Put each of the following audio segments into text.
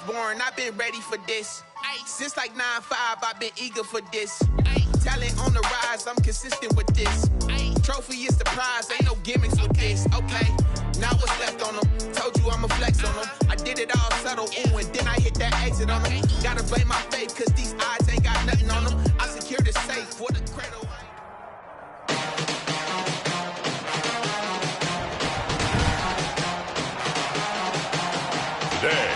born, I've been ready for this. Since like 9-5, I've been eager for this. Talent on the rise, I'm consistent with this. Trophy is the prize, ain't no gimmicks with this. Okay, now what's left on them? Told you I'ma flex on them. I did it all subtle, ooh, and then I hit that exit on them. Gotta blame my faith, cause these odds ain't got nothing on them. I secure the safe for the cradle. Today,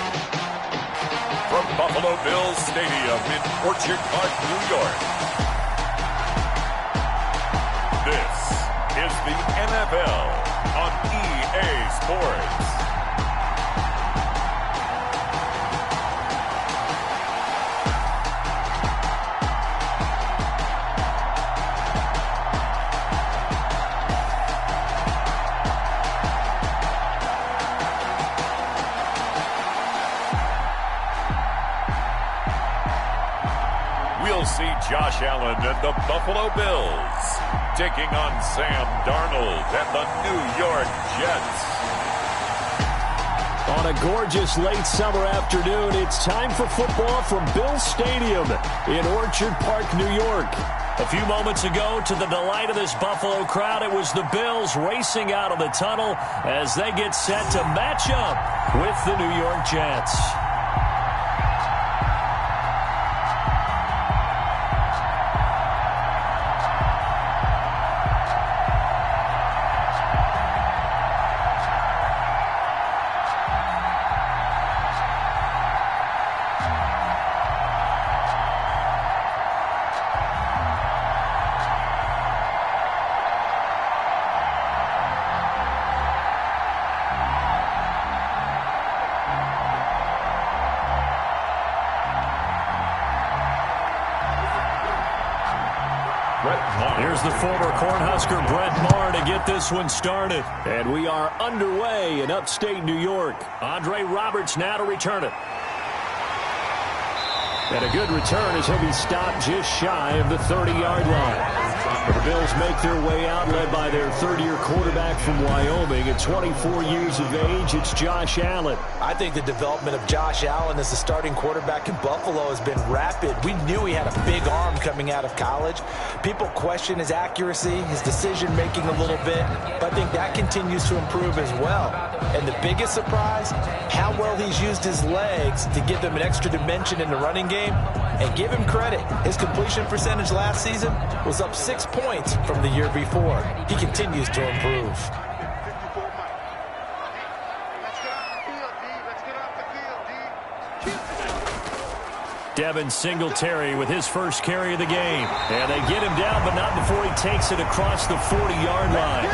from Buffalo Bills Stadium in Orchard Park, New York, this is the NFL on EA Sports. We'll see Josh Allen and the Buffalo Bills taking on Sam Darnold and the New York Jets. On a gorgeous late summer afternoon, it's time for football from Bills Stadium in Orchard Park, New York. A few moments ago, to the delight of this Buffalo crowd, it was the Bills racing out of the tunnel as they get set to match up with the New York Jets. Here's the former Cornhusker Brett Maher to get this one started. And we are underway in upstate New York. Andre Roberts now to return it. And a good return as he'll be stopped just shy of the 30-yard line. The Bills make their way out, led by their third-year quarterback from Wyoming. At 24 years of age, it's Josh Allen. I think the development of Josh Allen as the starting quarterback in Buffalo has been rapid. We knew he had a big arm coming out of college. People question his accuracy, his decision-making a little bit, but I think that continues to improve as well. And the biggest surprise, how well he's used his legs to give him an extra dimension in the running game. And give him credit, his completion percentage last season was up 6 points from the year before. He continues to improve. Devin Singletary with his first carry of the game. And they get him down, but not before he takes it across the 40-yard line.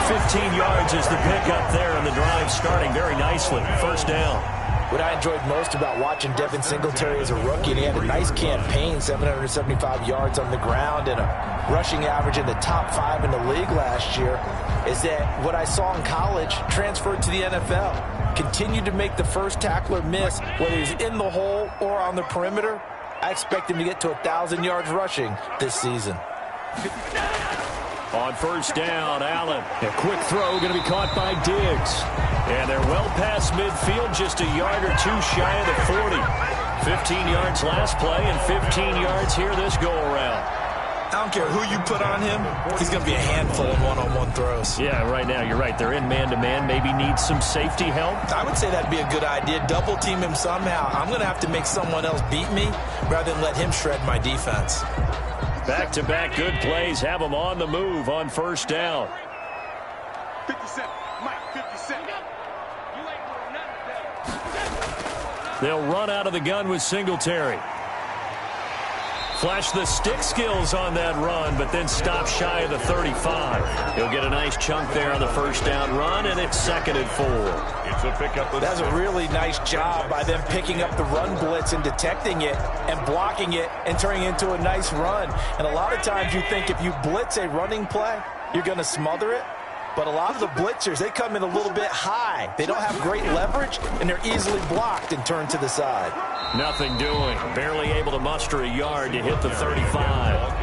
15 yards is the pickup there, and the drive starting very nicely. First down. What I enjoyed most about watching Devin Singletary as a rookie, and he had a nice campaign, 775 yards on the ground and a rushing average in the top 5 in the league last year, is that what I saw in college transferred to the NFL. Continued to make the first tackler miss, whether he's in the hole or on the perimeter. I expect him to get to 1,000 yards rushing this season. On first down, Allen. A quick throw going to be caught by Diggs. And they're well past midfield, just a yard or two shy of the 40. 15 yards last play and 15 yards here this go-around. I don't care who you put on him, he's going to be a handful in one-on-one throws. Yeah, right now, you're right. They're in man-to-man, maybe needs some safety help. I would say that'd be a good idea. Double team him somehow. I'm going to have to make someone else beat me rather than let him shred my defense. Back-to-back good plays have them on the move on first down. 57, Mike, 57. They'll run out of the gun with Singletary. Flash the stick skills on that run, but then stop shy of the 35. He'll get a nice chunk there on the first down run, and it's 2nd and 4. It's a pickup. That's a really nice job by them picking up the run blitz and detecting it and blocking it and turning it into a nice run. And a lot of times you think if you blitz a running play, you're going to smother it. But a lot of the blitzers, they come in a little bit high. They don't have great leverage, and they're easily blocked and turned to the side. Nothing doing. Barely able to muster a yard to hit the 35.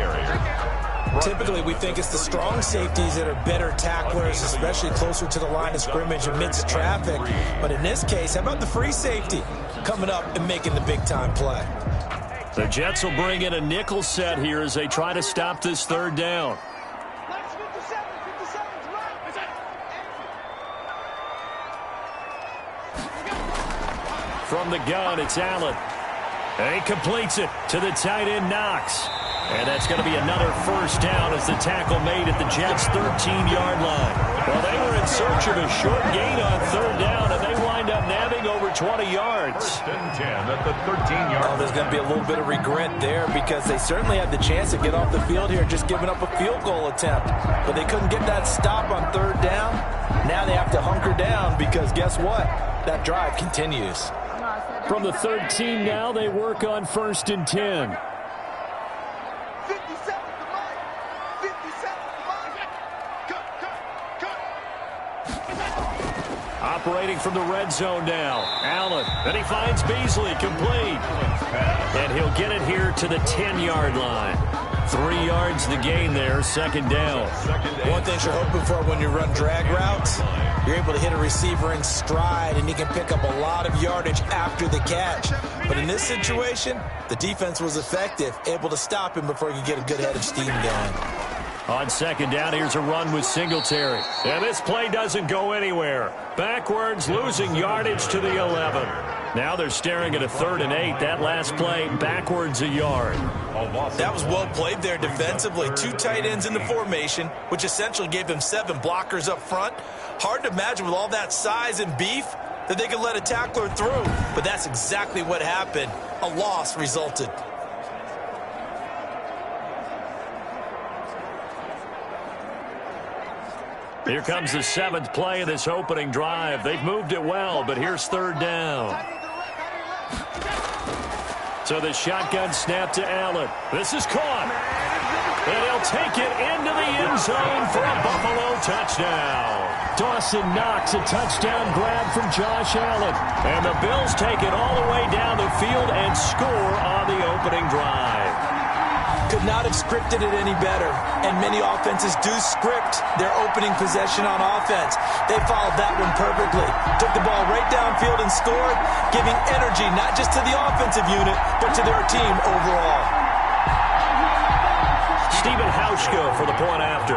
Typically, we think it's the strong safeties that are better tacklers, especially closer to the line of scrimmage amidst traffic. But in this case, how about the free safety? coming up and making the big-time play. The Jets will bring in a nickel set here as they try to stop this third down. From the gun, it's Allen. And he completes it to the tight end, Knox. And that's going to be another first down as the tackle made at the Jets' 13-yard line. Well, they were in search of a short gain on third down, and they wind up nabbing over 20 yards. First and 10 at the 13-yard line. There's going to be a little bit of regret there because they certainly had the chance to get off the field here, just giving up a field goal attempt. But they couldn't get that stop on third down. Now they have to hunker down because guess what? That drive continues. From the 13 now, they work on first and 10. Operating from the red zone now. Allen. Then he finds Beasley, complete. And he'll get it here to the 10-yard line. 3 yards the gain there, second down. One thing you're hoping for when you run drag routes, you're able to hit a receiver in stride, and he can pick up a lot of yardage after the catch. But in this situation, the defense was effective, able to stop him before he could get a good head of steam going. On second down, here's a run with Singletary. And this play doesn't go anywhere. Backwards, losing yardage to the 11. Now they're staring at a 3rd and 8. That last play, backwards a yard. That was well played there defensively. 2 tight ends in the formation, which essentially gave them 7 blockers up front. Hard to imagine with all that size and beef that they could let a tackler through. But that's exactly what happened. A loss resulted. Here comes the 7th play of this opening drive. They've moved it well, but here's third down. So the shotgun snap to Allen. This is caught. And he'll take it into the end zone for a Buffalo touchdown. Dawson Knox, a touchdown grab from Josh Allen. And the Bills take it all the way down the field and score on the opening drive. Could not have scripted it any better. And many offenses do script their opening possession on offense. They followed that one perfectly. Took the ball right downfield and scored, giving energy not just to the offensive unit, but to their team overall. Stephen Hauschka for the point after.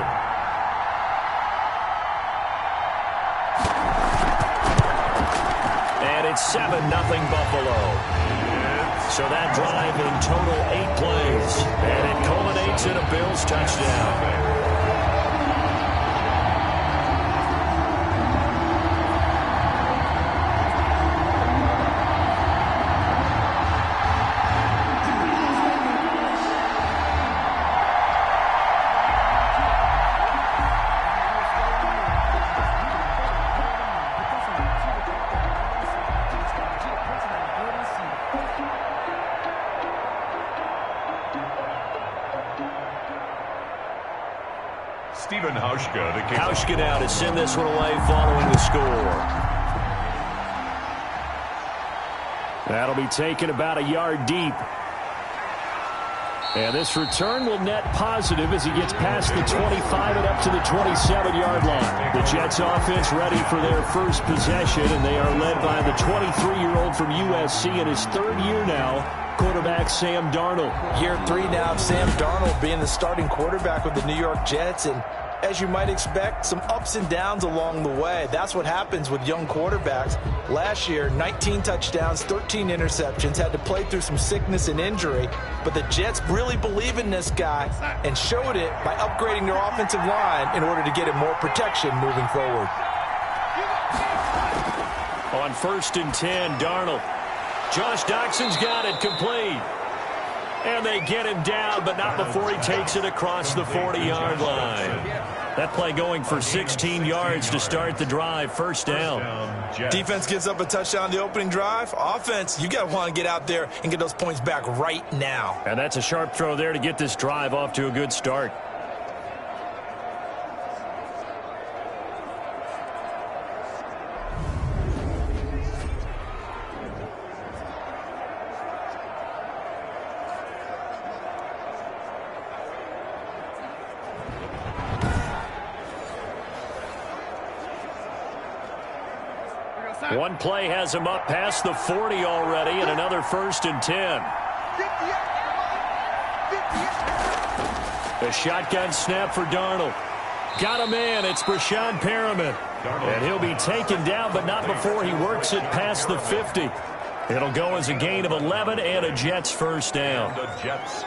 And it's 7-0 Buffalo. So that drive in total 8 plays. And it culminates in a Bills touchdown. Stephen Hauschka to kick. Hauschka now to send this one away following the score. That'll be taken about a yard deep. And this return will net positive as he gets past the 25 and up to the 27-yard line. The Jets offense ready for their first possession, and they are led by the 23-year-old from USC in his 3rd year now, quarterback Sam Darnold. Year 3 now of Sam Darnold being the starting quarterback with the New York Jets, and as you might expect, some ups and downs along the way. That's what happens with young quarterbacks. Last year, 19 touchdowns, 13 interceptions, had to play through some sickness and injury, but the Jets really believe in this guy and showed it by upgrading their offensive line in order to get him more protection moving forward. On 1st and 10, Darnold. Josh Doxson's got it, complete. And they get him down, but not before he takes it across the 40-yard line. That play going for 16 yards to start the drive, first down. Defense gives up a touchdown the opening drive. Offense, you got to want to get out there and get those points back right now. And that's a sharp throw there to get this drive off to a good start. One play has him up past the 40 already, and another 1st and 10. A shotgun snap for Darnold. Got a man. It's Breshad Perriman. And he'll be taken down, but not before he works it past the 50. It'll go as a gain of 11 and a Jets 1st down.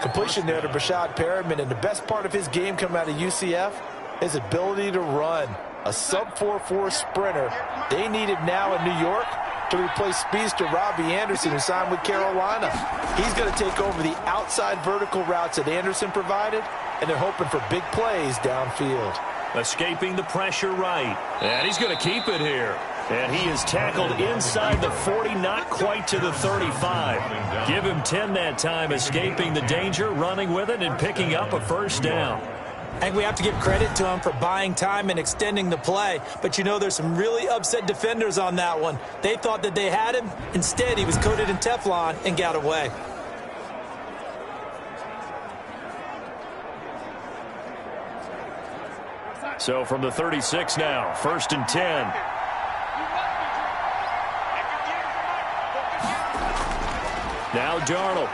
Completion there to Breshad Perriman, and the best part of his game coming out of UCF, his ability to run. A sub-4.4 sprinter. They need it now in New York to replace speedster Robbie Anderson, who signed with Carolina. He's going to take over the outside vertical routes that Anderson provided, and they're hoping for big plays downfield. Escaping the pressure right. And he's going to keep it here. And he is tackled inside the 40, not quite to the 35. Give him 10 that time, escaping the danger, running with it, and picking up a 1st down. I think we have to give credit to him for buying time and extending the play. But, you know, there's some really upset defenders on that one. They thought that they had him. Instead, he was coated in Teflon and got away. So from the 36 now, 1st and 10. Now Darnold.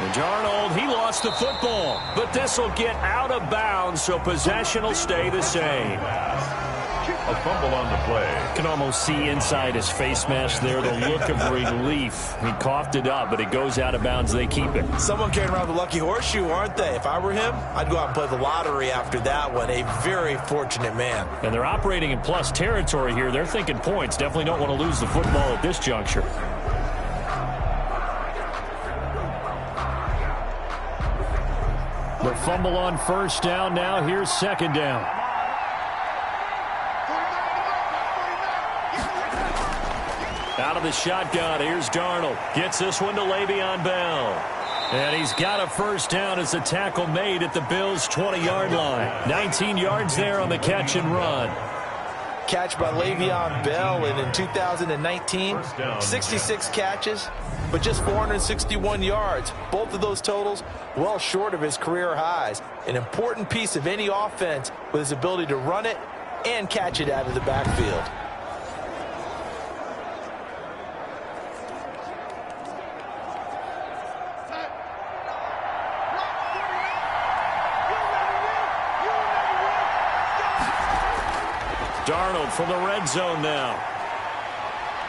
And Darnold, he lost the football. But this will get out of bounds, so possession will stay the same. A fumble on the play. Can almost see inside his face mask there the look of relief. He coughed it up, but it goes out of bounds. They keep it. Someone carrying around the lucky horseshoe, aren't they? If I were him, I'd go out and play the lottery after that one. A very fortunate man. And they're operating in plus territory here. They're thinking points. Definitely don't want to lose the football at this juncture. The fumble on 1st down. Now here's 2nd down. Out of the shotgun, here's Darnold. Gets this one to Le'Veon Bell. And he's got a 1st down as the tackle made at the Bills' 20-yard line. 19 yards there on the catch and run. Catch by Le'Veon Bell, and in 2019, 66 catches, but just 461 yards. Both of those totals well short of his career highs. An important piece of any offense with his ability to run it and catch it out of the backfield. Darnold from the red zone now.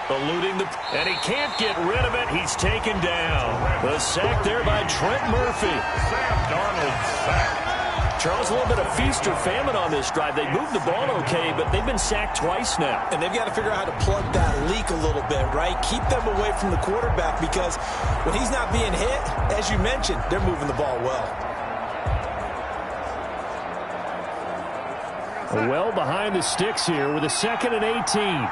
Eluding the... And he can't get rid of it. He's taken down. The sack there by Trent Murphy. Sam Darnold sacked. Charles, a little bit of feast or famine on this drive. They moved the ball okay, but they've been sacked twice now. And they've got to figure out how to plug that leak a little bit, right? Keep them away from the quarterback, because when he's not being hit, as you mentioned, they're moving the ball well. Well behind the sticks here with a 2nd and 18.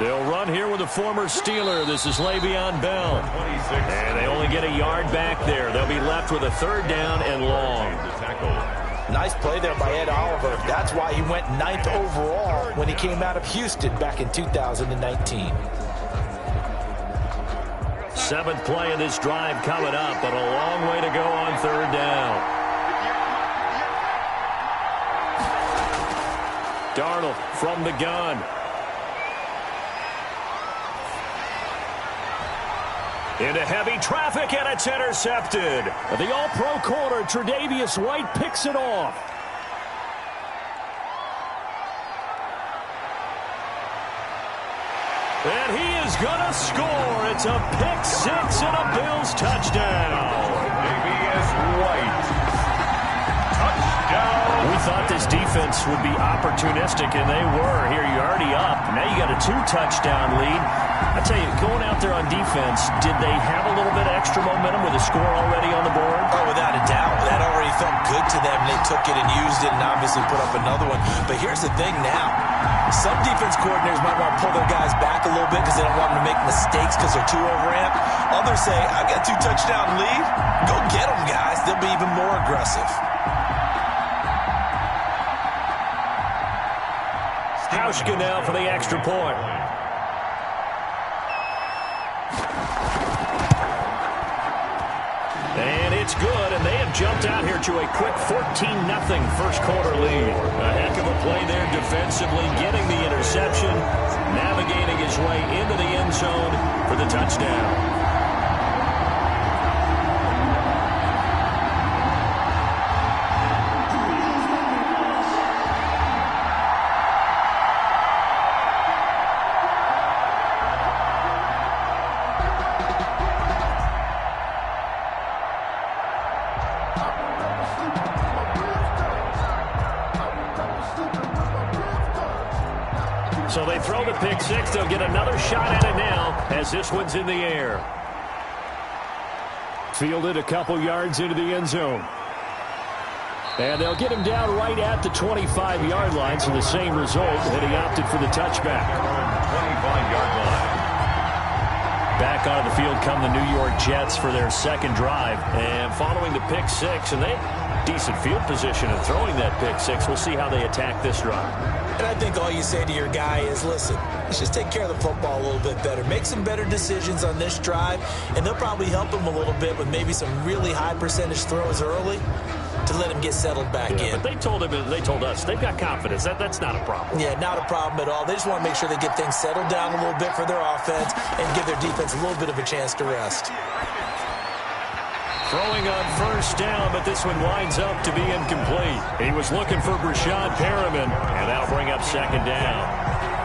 They'll run here with a former Steeler. This is Le'Veon Bell. And they only get a yard back there. They'll be left with a 3rd down and long. Nice play there by Ed Oliver. That's why he went 9th overall when he came out of Houston back in 2019. 7th play of this drive coming up, but a long way to go on 3rd down. Darnold from the gun. Into heavy traffic, and it's intercepted. The all-pro corner, Tre'Davious White, picks it off. And he is going to score. It's a pick-6 and a Bills touchdown. Tre'Davious White. Touchdown. We thought this defense would be opportunistic, and they were. Here, you're already up. Now you got a 2-touchdown lead. I tell you, going out there on defense, did they have a little bit of extra momentum with a score already on the board? Oh, without a doubt. That already felt good to them. They took it and used it and obviously put up another one. But here's the thing now. Some defense coordinators might want to pull their guys back a little bit because they don't want them to make mistakes because they're too overamped. Others say, I've got a 2-touchdown lead. Go get them, guys. They'll be even more aggressive. Hauschka now for the extra point. And it's good, and they have jumped out here to a quick 14-0 first quarter lead. A heck of a play there defensively, getting the interception, navigating his way into the end zone for the touchdown. So they throw the pick six. They'll get another shot at it now as this one's in the air. Fielded a couple yards into the end zone. And they'll get him down right at the 25-yard line, so the same result, and he opted for the touchback. 25-yard line. Back onto the field come the New York Jets for their second drive. And following the pick six, and they have decent field position in throwing that pick six. We'll see how they attack this drive. And I think all you say to your guy is, listen, let's just take care of the football a little bit better. Make some better decisions on this drive, and they'll probably help him a little bit with maybe some really high percentage throws early to let him get settled back in. But they told us they've got confidence. That's not a problem. Yeah, not a problem at all. They just want to make sure they get things settled down a little bit for their offense and give their defense a little bit of a chance to rest. Throwing on first down, but this one winds up to be incomplete. He was looking for Brashad Perriman, and that'll bring up second down.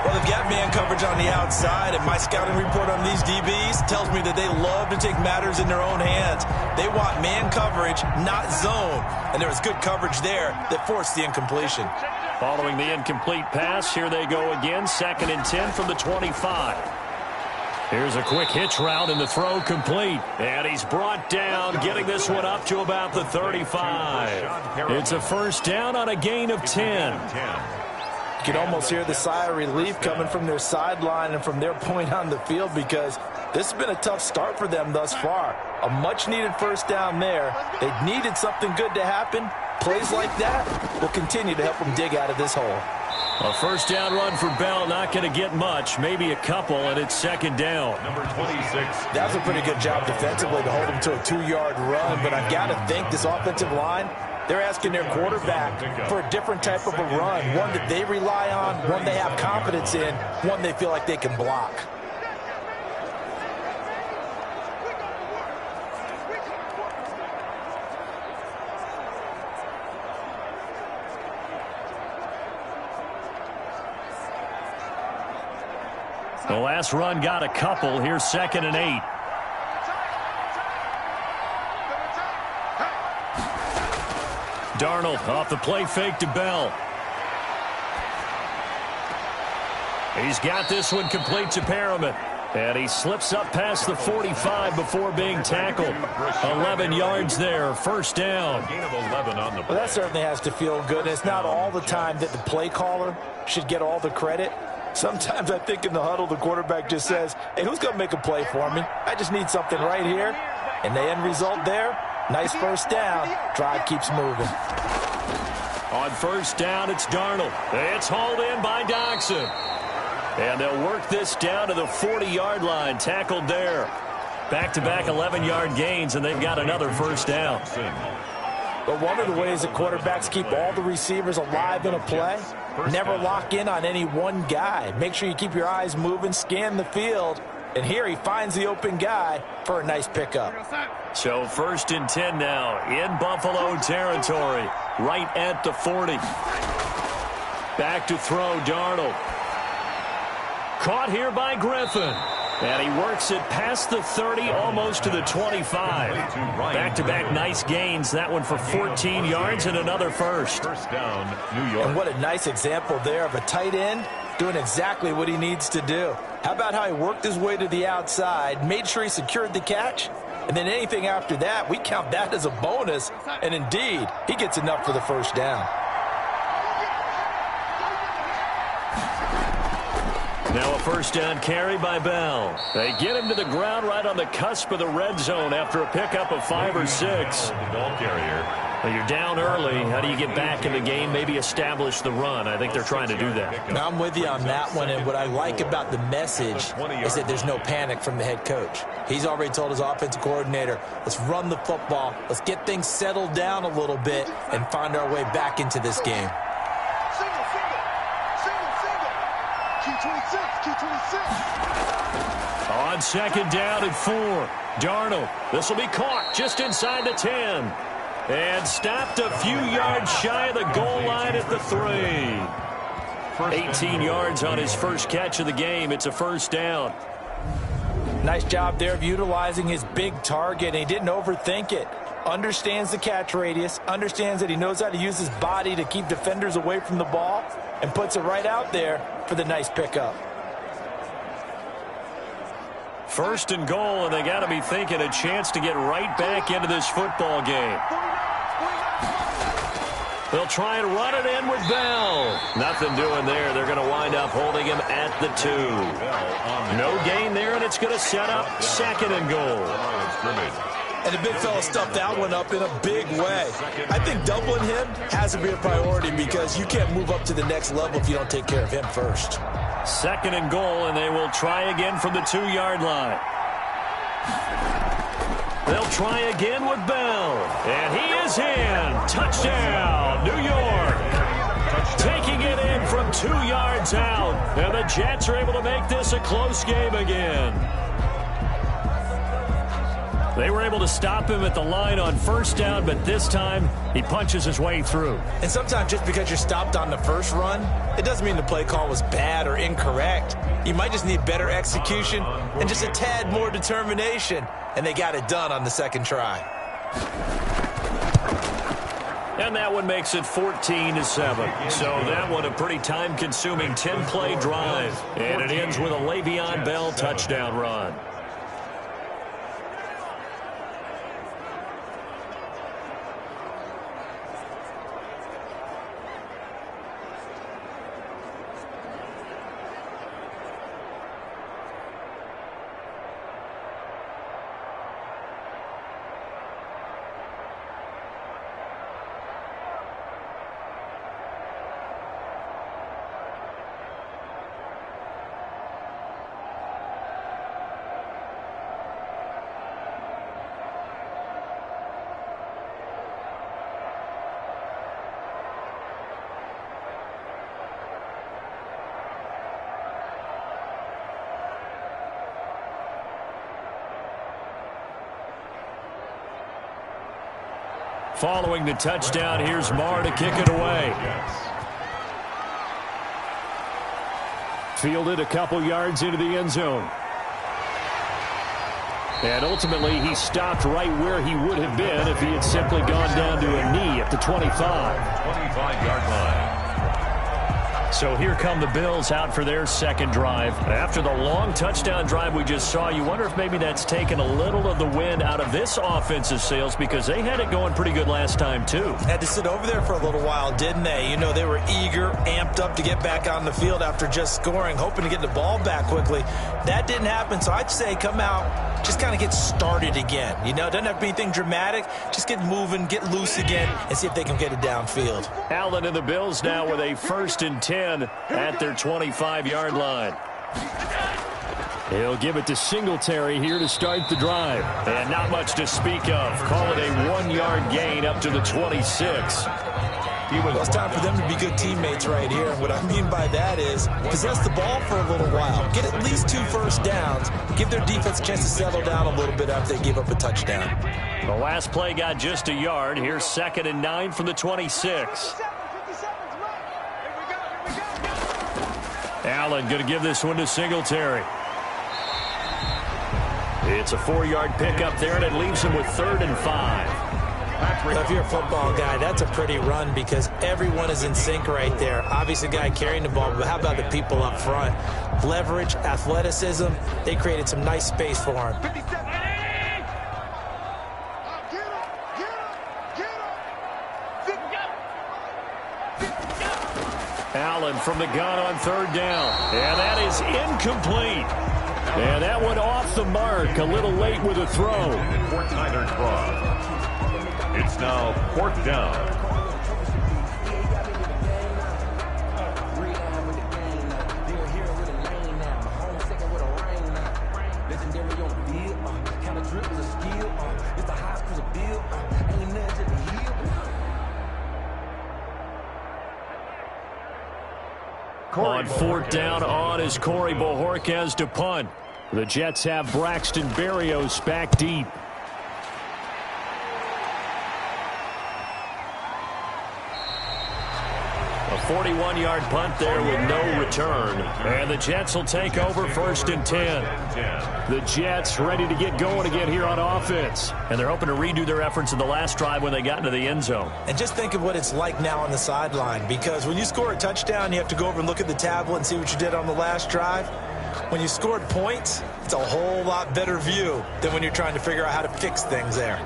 Well, they've got man coverage on the outside, and my scouting report on these DBs tells me that they love to take matters in their own hands. They want man coverage, not zone, and there was good coverage there that forced the incompletion. Following the incomplete pass, here they go again, 2nd and 10 from the 25. Here's a quick hitch route, and the throw complete. And he's brought down, getting this one up to about the 35. It's a first down on a gain of 10. You can almost hear the sigh of relief coming from their sideline and from their point on the field, because this has been a tough start for them thus far. A much-needed first down there. They needed something good to happen. Plays like that will continue to help them dig out of this hole. A first down run for Bell, not going to get much, maybe a couple, and it's second down. Number 26. That was a pretty good job defensively to hold him to a 2-yard run, but I've got to think this offensive line, they're asking their quarterback for a different type of a run, one that they rely on, one they have confidence in, one they feel like they can block. The last run got a couple. Here's 2nd and 8. Darnold off the play fake to Bell. He's got this one complete to Perriman. And he slips up past the 45 before being tackled. 11 yards there, first down. Gain of 11 on the play. Well, that certainly has to feel good. It's not all the time that the play caller should get all the credit. Sometimes I think in the huddle, the quarterback just says, hey, who's going to make a play for me? I just need something right here. And the end result there, nice first down. Drive keeps moving. On first down, it's Darnold. It's hauled in by Dodson. And they'll work this down to the 40-yard line, tackled there. Back-to-back 11-yard gains, and they've got another first down. But one of the ways that quarterbacks keep all the receivers alive in a play, never lock in on any one guy. Make sure you keep your eyes moving, scan the field, and here he finds the open guy for a nice pickup. So 1st and 10 now in Buffalo territory, right at the 40. Back to throw, Darnold. Caught here by Griffin. And he works it past the 30, almost to the 25. Back-to-back nice gains. That one for 14 yards and another first. First down, New York. And what a nice example there of a tight end doing exactly what he needs to do. How about how he worked his way to the outside, made sure he secured the catch, and then anything after that, we count that as a bonus. And indeed, he gets enough for the first down. Now a first down carry by Bell. They get him to the ground right on the cusp of the red zone after a pickup of 5 or 6. The ball carrier. Well, you're down early. How do you get back in the game, maybe establish the run? I think they're trying to do that. Now, I'm with you on that one, and what I like about the message is that there's no panic from the head coach. He's already told his offensive coordinator, let's run the football, let's get things settled down a little bit and find our way back into this game. Single. Q26. On second down and 4. Darnold, this will be caught just inside the 10. And stopped a few yards shy of the goal line at the 3. 18 yards on his first catch of the game. It's a first down. Nice job there of utilizing his big target, and he didn't overthink it. Understands the catch radius, understands that he knows how to use his body to keep defenders away from the ball, and puts it right out there for the nice pickup. First and goal, and they got to be thinking a chance to get right back into this football game. They'll try and run it in with Bell. Nothing doing there. They're going to wind up holding him at the 2. No gain there, and it's going to set up second and goal. And the big fella stuffed that one up in a big way. I think doubling him has to be a priority because you can't move up to the next level if you don't take care of him first. Second and goal, and they will try again from the 2-yard line. They'll try again with Bell. And he is in. Touchdown, New York. Taking it in from 2 yards out. And the Jets are able to make this a close game again. They were able to stop him at the line on first down, but this time he punches his way through. And sometimes just because you're stopped on the first run, it doesn't mean the play call was bad or incorrect. You might just need better execution and just a tad more determination. And they got it done on the second try. And that one makes it 14-7. So that one a pretty time-consuming 10-play drive. And it ends with a Le'Veon Bell touchdown run. Following the touchdown, here's Marr to kick it away. Fielded a couple yards into the end zone. And ultimately, he stopped right where he would have been if he had simply gone down to a knee at the 25. 25-yard line. So here come the Bills out for their second drive. After the long touchdown drive we just saw, you wonder if maybe that's taken a little of the wind out of this offensive sails because they had it going pretty good last time, too. Had to sit over there for a little while, didn't they? You know, they were eager, amped up to get back on the field after just scoring, hoping to get the ball back quickly. That didn't happen, so I'd say come out, just kind of get started again. You know, it doesn't have to be anything dramatic. Just get moving, get loose again, and see if they can get it downfield. Allen and the Bills now with a 1st and 10 at their 25-yard line. He'll give it to Singletary here to start the drive. And not much to speak of. Call it a 1-yard gain up to the 26. Well, it's time for them to be good teammates right here. What I mean by that is possess the ball for a little while. Get at least 2 first downs. Give their defense a chance to settle down a little bit after they give up a touchdown. The last play got just a yard. Here's 2nd and 9 from the 26. Allen going to give this one to Singletary. It's a 4-yard pickup there, and it leaves him with 3rd and 5. Well, if you're a football guy, that's a pretty run because everyone is in sync right there. Obviously, the guy carrying the ball, but how about the people up front? Leverage, athleticism, they created some nice space for him. Allen from the gun on 3rd down. And that is incomplete. And that one off the mark. A little late with a throw. It's It's now 4th down. On 4th down, on is Corey Bojorquez to punt. The Jets have Braxton Berrios back deep. A 41-yard punt there with no return. And the Jets will take over 1st and 10. The Jets ready to get going again here on offense. And they're hoping to redo their efforts in the last drive when they got into the end zone. And just think of what it's like now on the sideline, because when you score a touchdown, you have to go over and look at the tablet and see what you did on the last drive. When you scored points, it's a whole lot better view than when you're trying to figure out how to fix things there.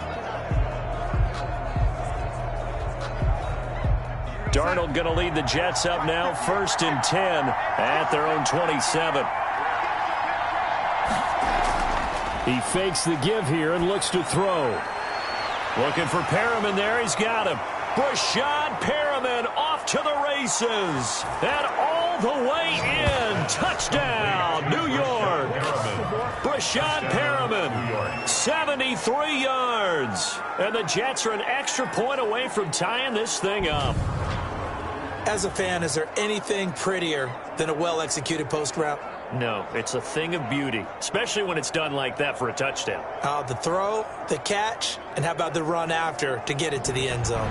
Darnold going to lead the Jets up now, 1st and 10 at their own 27. He fakes the give here and looks to throw. Looking for Perriman there. He's got him. Breshad Perriman off to the races. And all the way in. Touchdown, New York. Breshad Perriman, 73 yards. And the Jets are an extra point away from tying this thing up. As a fan, is there anything prettier than a well-executed post route? No, it's a thing of beauty, especially when it's done like that for a touchdown. The throw, the catch, and how about the run after to get it to the end zone?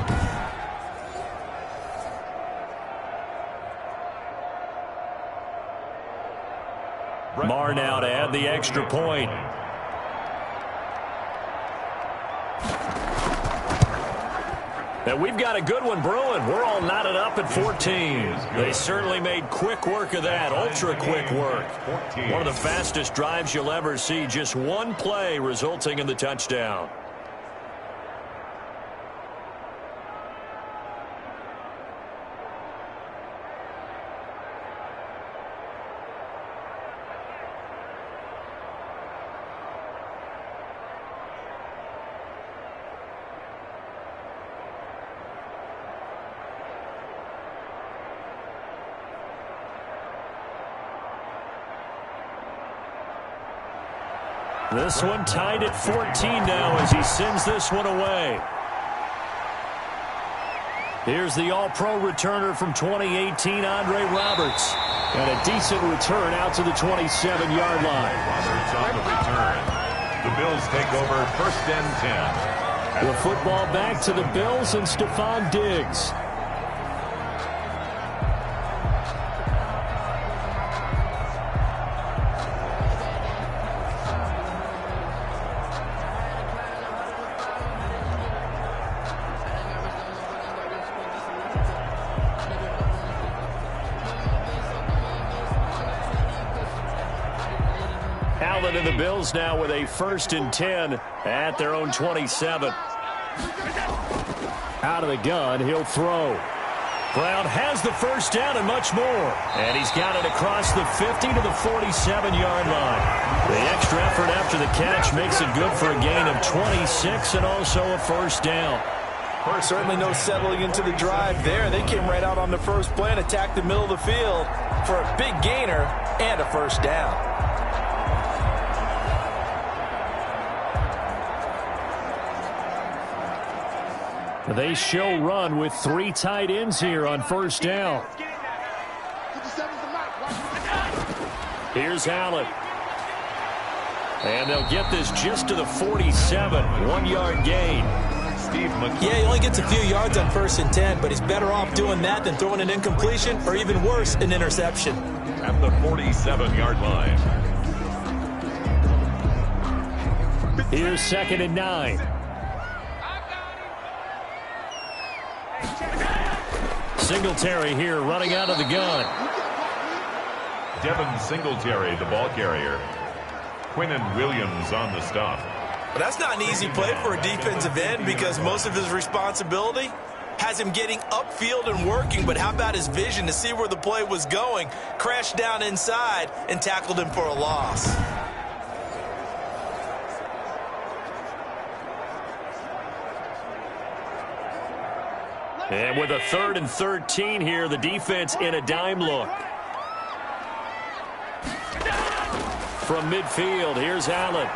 Marr now to add the extra point. And we've got a good one brewing. We're all knotted up at 14. They certainly made quick work of that, ultra-quick work. One of the fastest drives you'll ever see, just one play resulting in the touchdown. This one tied at 14 now as he sends this one away. Here's the All-Pro returner from 2018, Andre Roberts. And a decent return out to the 27-yard line. Roberts on the return. The Bills take over 1st and 10. The football back to the Bills and Stephon Diggs. Allen and the Bills now with a 1st and 10 at their own 27. Out of the gun, he'll throw. Brown has the first down and much more. And he's got it across the 50 to the 47-yard line. The extra effort after the catch makes it good for a gain of 26 and also a first down. Certainly no settling into the drive there. They came right out on the first play and attacked the middle of the field for a big gainer and a first down. They show run with 3 tight ends here on first down. Here's Allen. And they'll get this just to the 47. 1-yard gain. Yeah, he only gets a few yards on 1st and 10, but he's better off doing that than throwing an incompletion or even worse, an interception. At the 47-yard line. Here's 2nd and 9. Singletary here running out of the gun. Devin Singletary, the ball carrier. Quinnen Williams on the stop. But that's not an easy play for a defensive end because most of his responsibility has him getting upfield and working. But how about his vision to see where the play was going? Crashed down inside and tackled him for a loss. And with a 3rd and 13 here, the defense in a dime look. From midfield, here's Allen.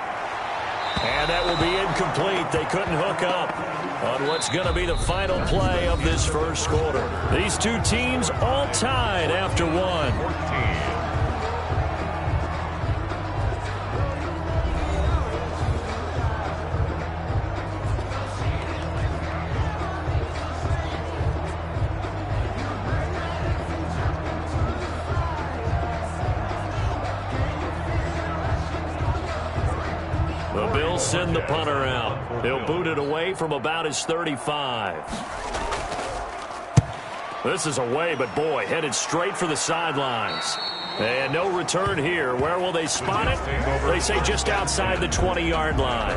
And that will be incomplete. They couldn't hook up on what's going to be the final play of this first quarter. These two teams all tied after one. The Bills send the punter out. He'll boot it away from about his 35. This is away, but boy, headed straight for the sidelines. And no return here. Where will they spot it? They say just outside the 20-yard line.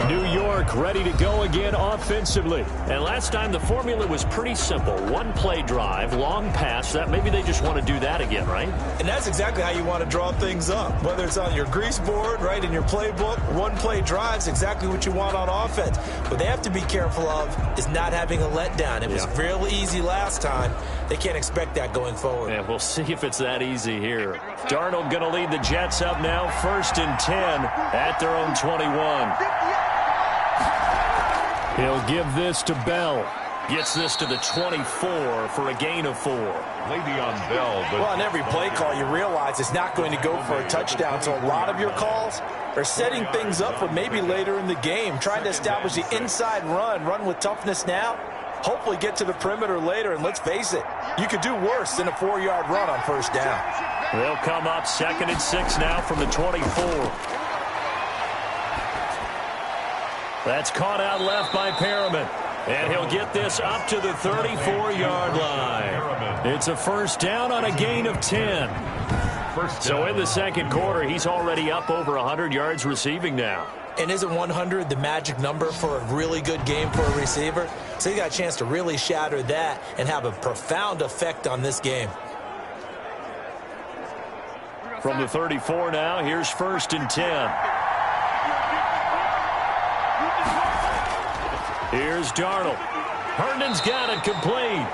New York ready to go again offensively. And last time the formula was pretty simple. One-play drive, long pass. That maybe they just want to do that again, right? And that's exactly how you want to draw things up. Whether it's on your grease board, right, in your playbook, one-play drive's exactly what you want on offense. What they have to be careful of is not having a letdown. It was real easy last time. They can't expect that going forward. Yeah, we'll see if it's that easy here. Darnold going to lead the Jets up now, 1st and 10 at their own 21. He'll give this to Bell. Gets this to the 24 for a gain of 4. Le'Veon Bell. Well, on every play call, you realize it's not going to go for a touchdown. So a lot of your calls are setting things up for maybe later in the game, trying to establish the inside run with toughness now. Hopefully get to the perimeter later, and let's face it, you could do worse than a 4-yard run on first down. They'll come up 2nd and 6 now from the 24. That's caught out left by Perriman. And he'll get this up to the 34-yard line. It's a first down on a gain of 10. So in the second quarter, he's already up over 100 yards receiving now. And isn't 100 the magic number for a really good game for a receiver? So he got a chance to really shatter that and have a profound effect on this game. From the 34 now, here's 1st and 10. Here's Darnold. Herndon's got it complete.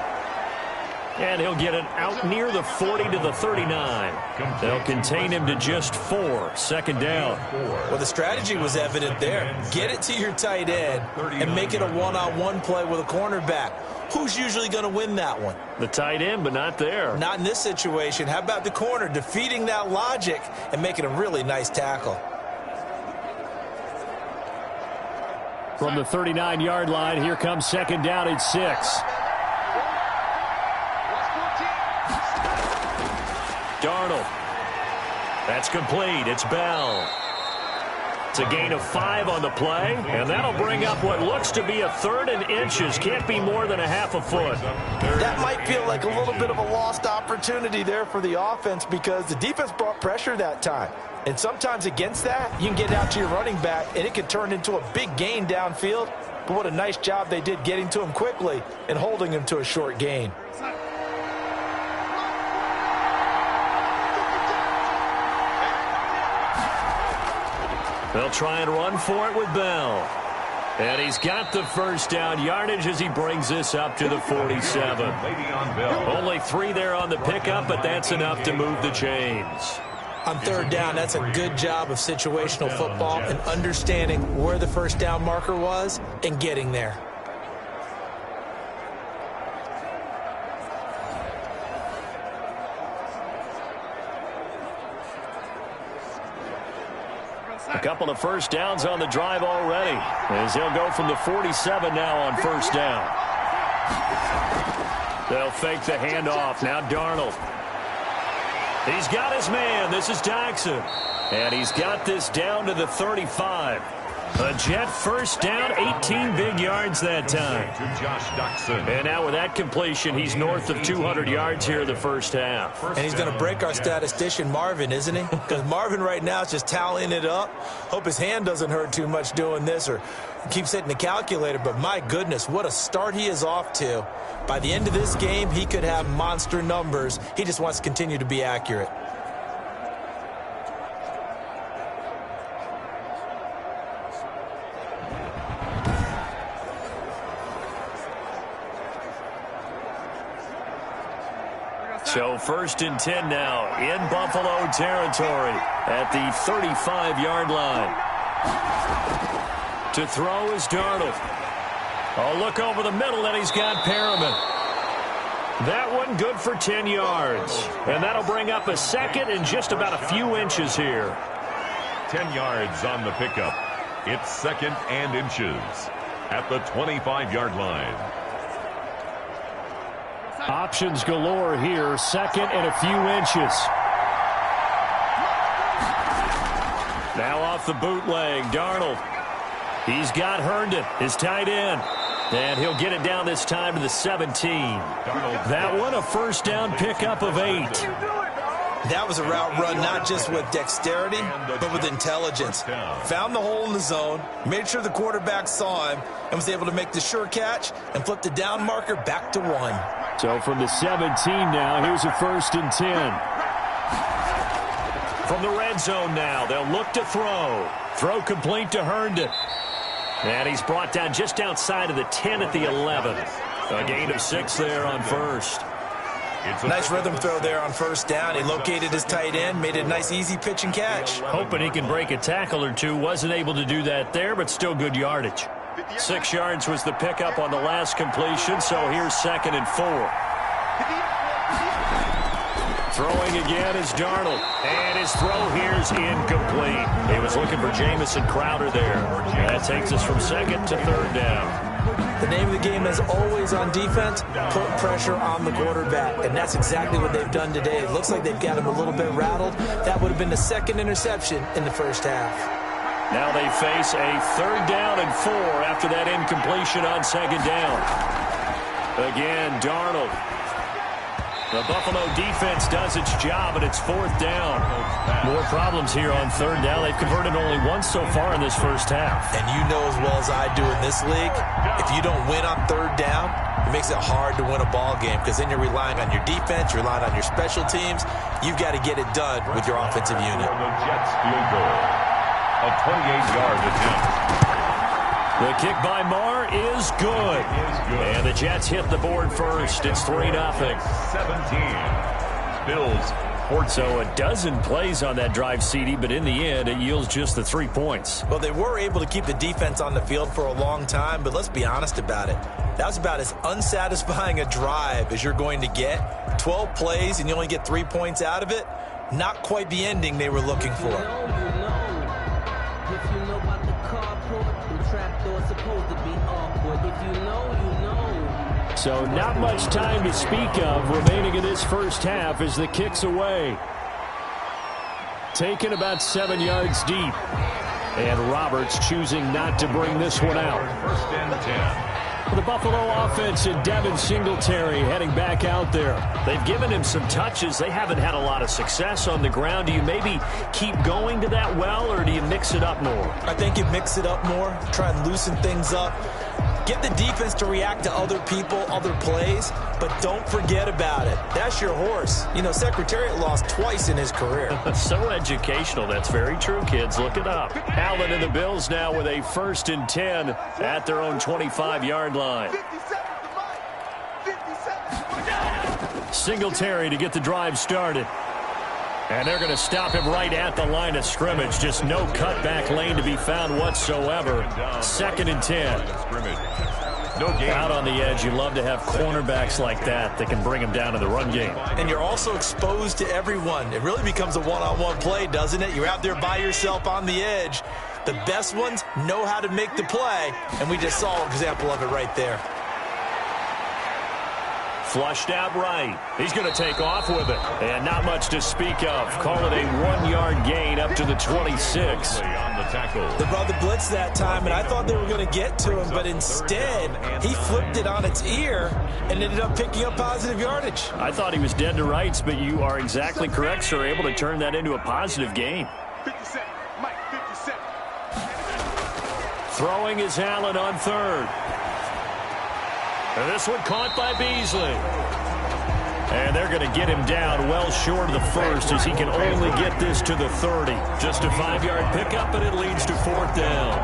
And he'll get it out near the 40 to the 39. They'll contain him to just 4. Second down. Well, the strategy was evident there. Get it to your tight end and make it a one-on-one play with a cornerback. Who's usually going to win that one? The tight end, but not there. Not in this situation. How about the corner defeating that logic and making a really nice tackle? From the 39-yard line, here comes second down at 6. Darnold. That's complete. It's Bell. It's a gain of 5 on the play, and that'll bring up what looks to be a 3rd and inches. Can't be more than a half a foot. That might feel like a little bit of a lost opportunity there for the offense because the defense brought pressure that time. And sometimes against that, you can get out to your running back, and it can turn into a big gain downfield. But what a nice job they did getting to him quickly and holding him to a short gain. They'll try and run for it with Bell. And he's got the first down yardage as he brings this up to the 47. Only 3 there on the pickup, but that's enough to move the chains. On third down, that's a good job of situational football and understanding where the first down marker was and getting there. A couple of first downs on the drive already, as he'll go from the 47 now on first down. They'll fake the handoff. Now Darnold. He's got his man. This is Jackson. And he's got this down to the 35. A Jet first down, 18 big yards that time. And now with that completion, he's north of 200 yards here in the first half. And he's going to break our statistician, Marvin, isn't he? Because Marvin right now is just tallying it up. Hope his hand doesn't hurt too much doing this or keeps hitting the calculator. But my goodness, what a start he is off to. By the end of this game, he could have monster numbers. He just wants to continue to be accurate. So 1st and 10 now in Buffalo territory at the 35-yard line. To throw is Darnold. Oh, look over the middle, and he's got Perriman. That one good for 10 yards. And that'll bring up a second and just about a few inches here. 10 yards on the pickup. It's 2nd and inches at the 25-yard line. Options galore here. 2nd and a few inches. Now off the bootleg, Darnold. He's got Herndon, his tight end. And he'll get it down this time to the 17. That one a first down pickup of 8. That was a route run not just with dexterity, but with intelligence. Found the hole in the zone, made sure the quarterback saw him, and was able to make the sure catch and flip the down marker back to 1. So from the 17 now, here's a 1st and 10. From the red zone now, they'll look to throw. Throw complete to Herndon. And he's brought down just outside of the 10 at the 11. A gain of 6 there on first. Nice rhythm throw there on first down. He located his tight end, made it a nice easy pitch and catch. Hoping he can break a tackle or two. Wasn't able to do that there, but still good yardage. 6 yards was the pickup on the last completion, so here's 2nd and 4. Throwing again is Darnold. And his throw here's incomplete. He was looking for Jamison Crowder there. That takes us from 2nd to 3rd down. The name of the game is always on defense, put pressure on the quarterback. And that's exactly what they've done today. It looks like they've got him a little bit rattled. That would have been the 2nd interception in the first half. Now they face a 3rd down and 4 after that incompletion on 2nd down. Again, Darnold. The Buffalo defense does its job, and it's 4th down. More problems here on 3rd down. They've converted only once so far in this first half. And you know as well as I do in this league, if you don't win on 3rd down, it makes it hard to win a ball game because then you're relying on your defense, you're relying on your special teams. You've got to get it done with your offensive unit. The Jets field goal. A 28-yard attempt. The kick by Marr is good. And the Jets hit the board first. It's 3-0. 17. Bills. So a dozen plays on that drive, CD, but in the end, it yields just the 3 points. Well, they were able to keep the defense on the field for a long time, but let's be honest about it. That was about as unsatisfying a drive as you're going to get. 12 plays, and you only get 3 points out of it. Not quite the ending they were looking for. So not much time to speak of remaining in this first half as the kick's away. Taken about 7 yards deep. And Roberts choosing not to bring this one out. 1st and 10. The Buffalo offense and Devin Singletary heading back out there. They've given him some touches. They haven't had a lot of success on the ground. Do you maybe keep going to that well, or do you mix it up more? I think you mix it up more, try and loosen things up. Get the defense to react to other people, other plays, but don't forget about it. That's your horse. You know, Secretariat lost twice in his career. So educational. That's very true, kids. Look it up. Allen and the Bills now with a 1st and 10 at their own 25-yard line. Singletary to get the drive started. And they're going to stop him right at the line of scrimmage. Just no cutback lane to be found whatsoever. 2nd and 10. No game. Out on the edge. You love to have cornerbacks like that can bring him down in the run game. And you're also exposed to everyone. It really becomes a one-on-one play, doesn't it? You're out there by yourself on the edge. The best ones know how to make the play, and we just saw an example of it right there. Flushed out right. He's going to take off with it. And not much to speak of. Call it a 1-yard gain up to the 26. They brought the blitz that time, and I thought they were going to get to him, but instead, he flipped it on its ear and ended up picking up positive yardage. I thought he was dead to rights, but you are exactly correct, sir. Able to turn that into a positive gain. 57, Mike, 57. Throwing is Allen on 3rd. And this one caught by Beasley. And they're going to get him down well short of the 1st as he can only get this to the 30. Just a 5-yard pickup, and it leads to 4th down.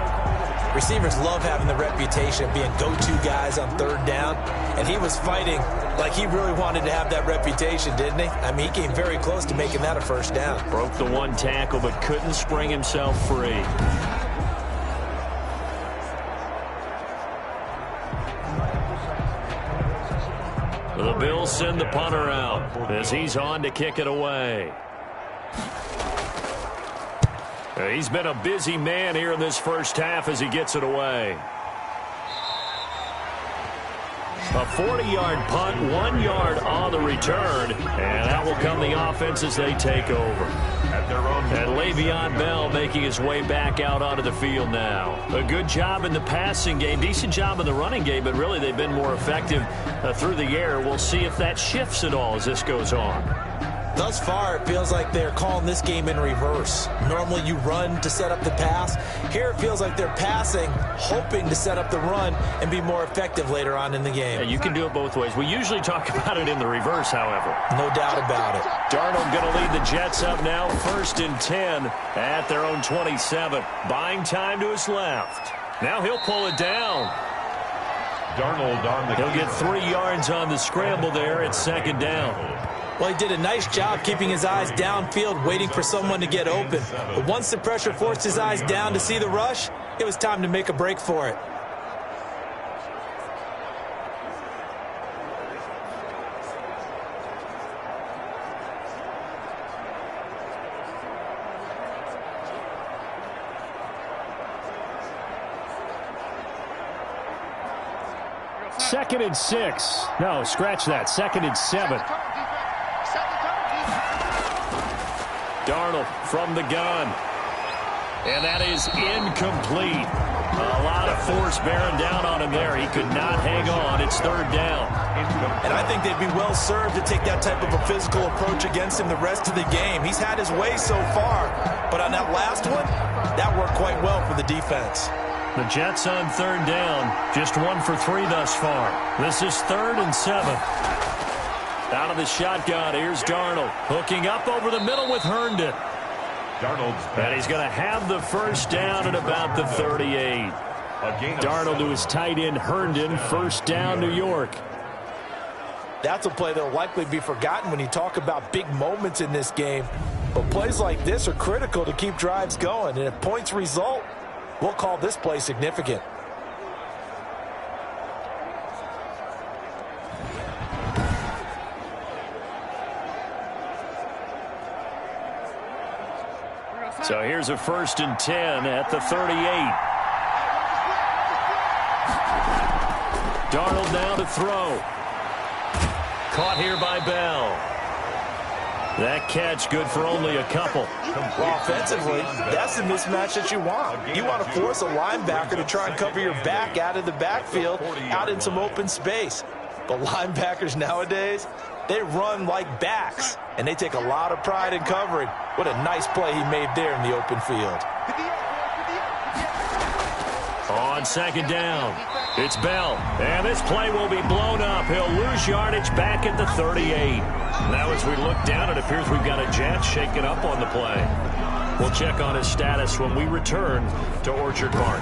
Receivers love having the reputation of being go-to guys on third down, and he was fighting like he really wanted to have that reputation, didn't he? I mean, he came very close to making that a first down. Broke the one tackle, but couldn't spring himself free. The Bills send the punter out as he's on to kick it away. He's been a busy man here in this first half as he gets it away. A 40-yard punt, 1 yard on the return, and that will come the offense as they take over. And Le'Veon Bell making his way back out onto the field now. A good job in the passing game, decent job in the running game, but really they've been more effective through the air. We'll see if that shifts at all as this goes on. Thus far, it feels like they're calling this game in reverse. Normally you run to set up the pass. Here it feels like they're passing, hoping to set up the run and be more effective later on in the game. Yeah, you can do it both ways. We usually talk about it in the reverse, however. No doubt about it. Darnold going to lead the Jets up now, 1st and 10 at their own 27. Buying time to his left. Now he'll pull it down. Darnold on the He'll get 3 yards on the scramble there at 2nd down. Well, he did a nice job keeping his eyes downfield, waiting for someone to get open. But once the pressure forced his eyes down to see the rush, it was time to make a break for it. Second and 6. No, scratch that. 2nd and 7. Darnold from the gun. And that is incomplete. A lot of force bearing down on him there. He could not hang on. It's 3rd down. And I think they'd be well served to take that type of a physical approach against him the rest of the game. He's had his way so far. But on that last one, that worked quite well for the defense. The Jets on 3rd down. Just 1 for 3 thus far. This is 3rd and 7. Out of the shotgun, here's Darnold. Hooking up over the middle with Herndon. And he's going to have the first down at about the 38. Darnold to his tight end, Herndon. 1st down, New York. That's a play that will likely be forgotten when you talk about big moments in this game. But plays like this are critical to keep drives going. And if points result, we'll call this play significant. So here's a 1st and 10 at the 38. Darnold now to throw. Caught here by Bell. That catch good for only a couple. Well, offensively, that's the mismatch that you want. You want to force a linebacker to try and cover your back out of the backfield, out in some open space. But linebackers nowadays, they run like backs, and they take a lot of pride in covering. What a nice play he made there in the open field. On 2nd down, it's Bell, and this play will be blown up. He'll lose yardage back at the 38. Now as we look down, it appears we've got a Jet shaken up on the play. We'll check on his status when we return to Orchard Park.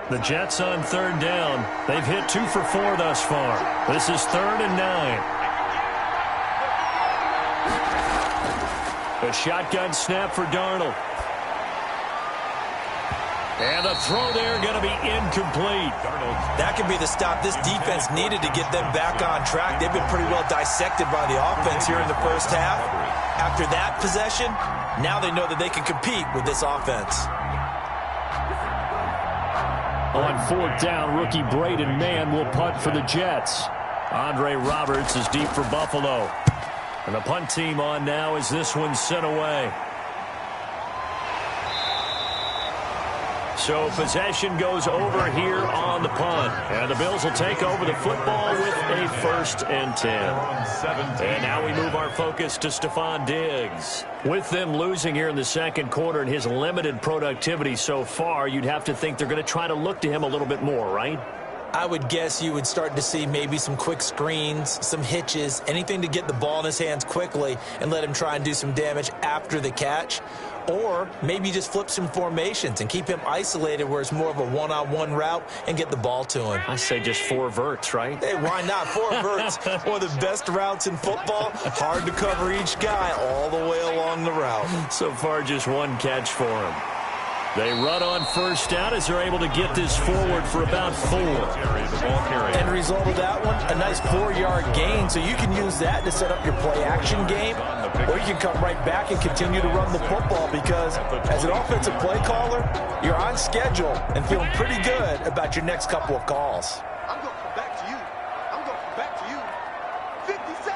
The Jets on 3rd down. They've hit 2 for 4 thus far. This is 3rd and 9. A shotgun snap for Darnold. And the throw there going to be incomplete. That could be the stop this defense needed to get them back on track. They've been pretty well dissected by the offense here in the first half. After that possession, now they know that they can compete with this offense. On 4th down, rookie Braden Mann will punt for the Jets. Andre Roberts is deep for Buffalo. And the punt team on now as this one's sent away. So possession goes over here on the punt. And the Bills will take over the football with a 1st and 10. And now we move our focus to Stephon Diggs. With them losing here in the second quarter and his limited productivity so far, you'd have to think they're going to try to look to him a little bit more, right? I would guess you would start to see maybe some quick screens, some hitches, anything to get the ball in his hands quickly and let him try and do some damage after the catch. Or maybe just flip some formations and keep him isolated where it's more of a one-on-one route and get the ball to him. I say just 4 verts, right? Hey, why not? 4 verts, one of the best routes in football. Hard to cover each guy all the way along the route. So far, just 1 catch for him. They run on first down as they're able to get this forward for about 4. End result of that one, a nice 4-yard gain, so you can use that to set up your play-action game, or you can come right back and continue to run the football because as an offensive play caller, you're on schedule and feeling pretty good about your next couple of calls. I'm going to come back to you. I'm going to come back to you. 57.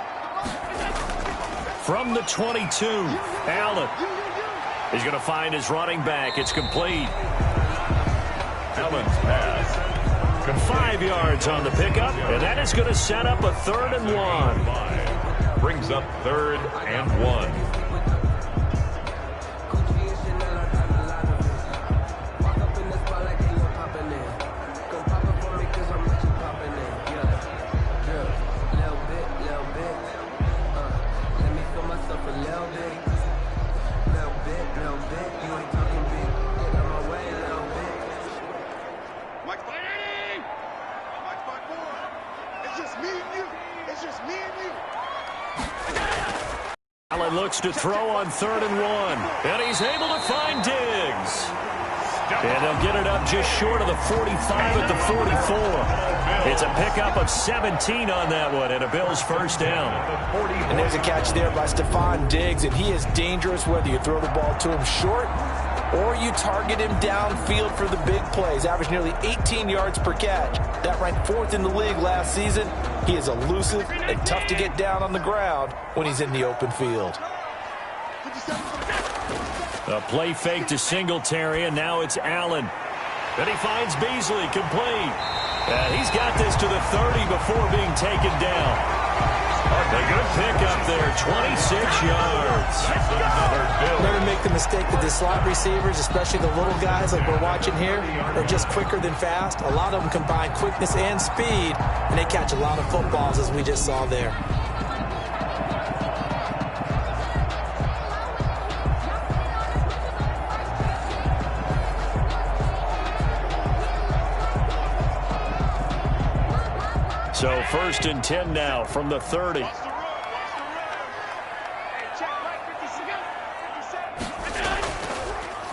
From the 22, Allen. He's going to find his running back. It's complete. Allen's pass. 5 yards on the pickup, and that is going to set up a 3rd and 1. Brings up 3rd and 1. Allen looks to throw on 3rd and 1, and he's able to find Diggs. And they'll get it up just short of the 45 at the 44. It's a pickup of 17 on that one, and a Bills 1st down. And there's a catch there by Stephon Diggs, and he is dangerous whether you throw the ball to him short or you target him downfield for the big plays. Averaged nearly 18 yards per catch. That ranked 4th in the league last season. He is elusive and tough to get down on the ground when he's in the open field. A play fake to Singletary, and now it's Allen. Then he finds Beasley, complete. He's got this to the 30 before being taken down. A good pickup there, 26 yards. Never make the mistake that the slot receivers, especially the little guys like we're watching here, are just quicker than fast. A lot of them combine quickness and speed, and they catch a lot of footballs, as we just saw there. So 1st and 10 now from the 30.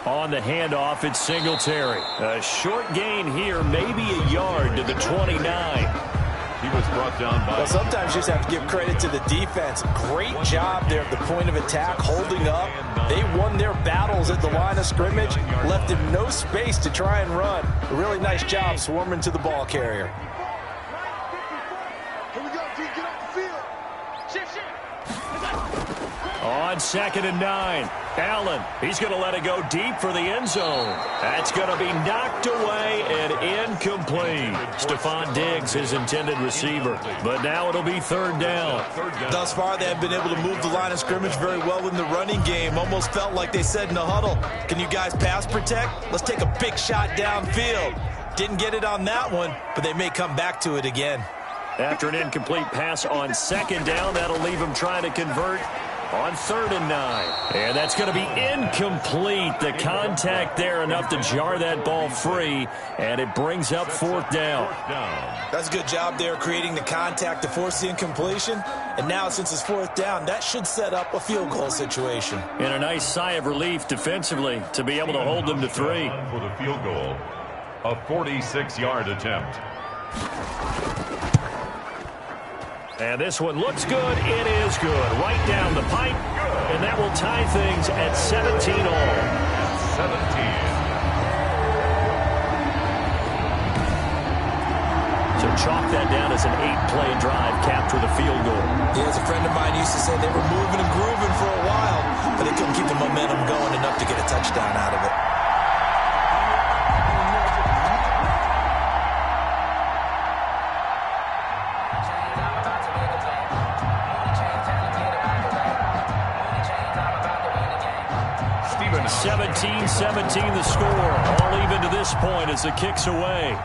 On the handoff, it's Singletary. A short gain here, maybe a yard to the 29. He was brought down by... Well, sometimes you just have to give credit to the defense. Great job there at the point of attack, holding up. They won their battles at the line of scrimmage, left him no space to try and run. A really nice job swarming to the ball carrier. On 2nd and 9, Allen, he's going to let it go deep for the end zone. That's going to be knocked away and incomplete. Stephon Diggs, his intended receiver. But now it'll be 3rd down. Thus far, they have been able to move the line of scrimmage very well in the running game. Almost felt like they said in the huddle, can you guys pass protect? Let's take a big shot downfield. Didn't get it on that one, but they may come back to it again. After an incomplete pass on 2nd down, that'll leave him trying to convert on 3rd and 9. And that's going to be incomplete. The contact there enough to jar that ball free, and it brings up 4th down. That's a good job there creating the contact to force the incompletion. And now since it's 4th down, that should set up a field goal situation. And a nice sigh of relief defensively to be able to hold them to 3. For the field goal, a 46-yard attempt. And this one looks good. It is good. Right down the pipe. And that will tie things at 17 all. 17. So chalk that down as an 8-play drive capture the field goal. Yeah, as a friend of mine used to say, they were moving and grooving for a while, but they couldn't keep the momentum going enough to get a touchdown out of it. seen the score. All even to this point as the kick's away.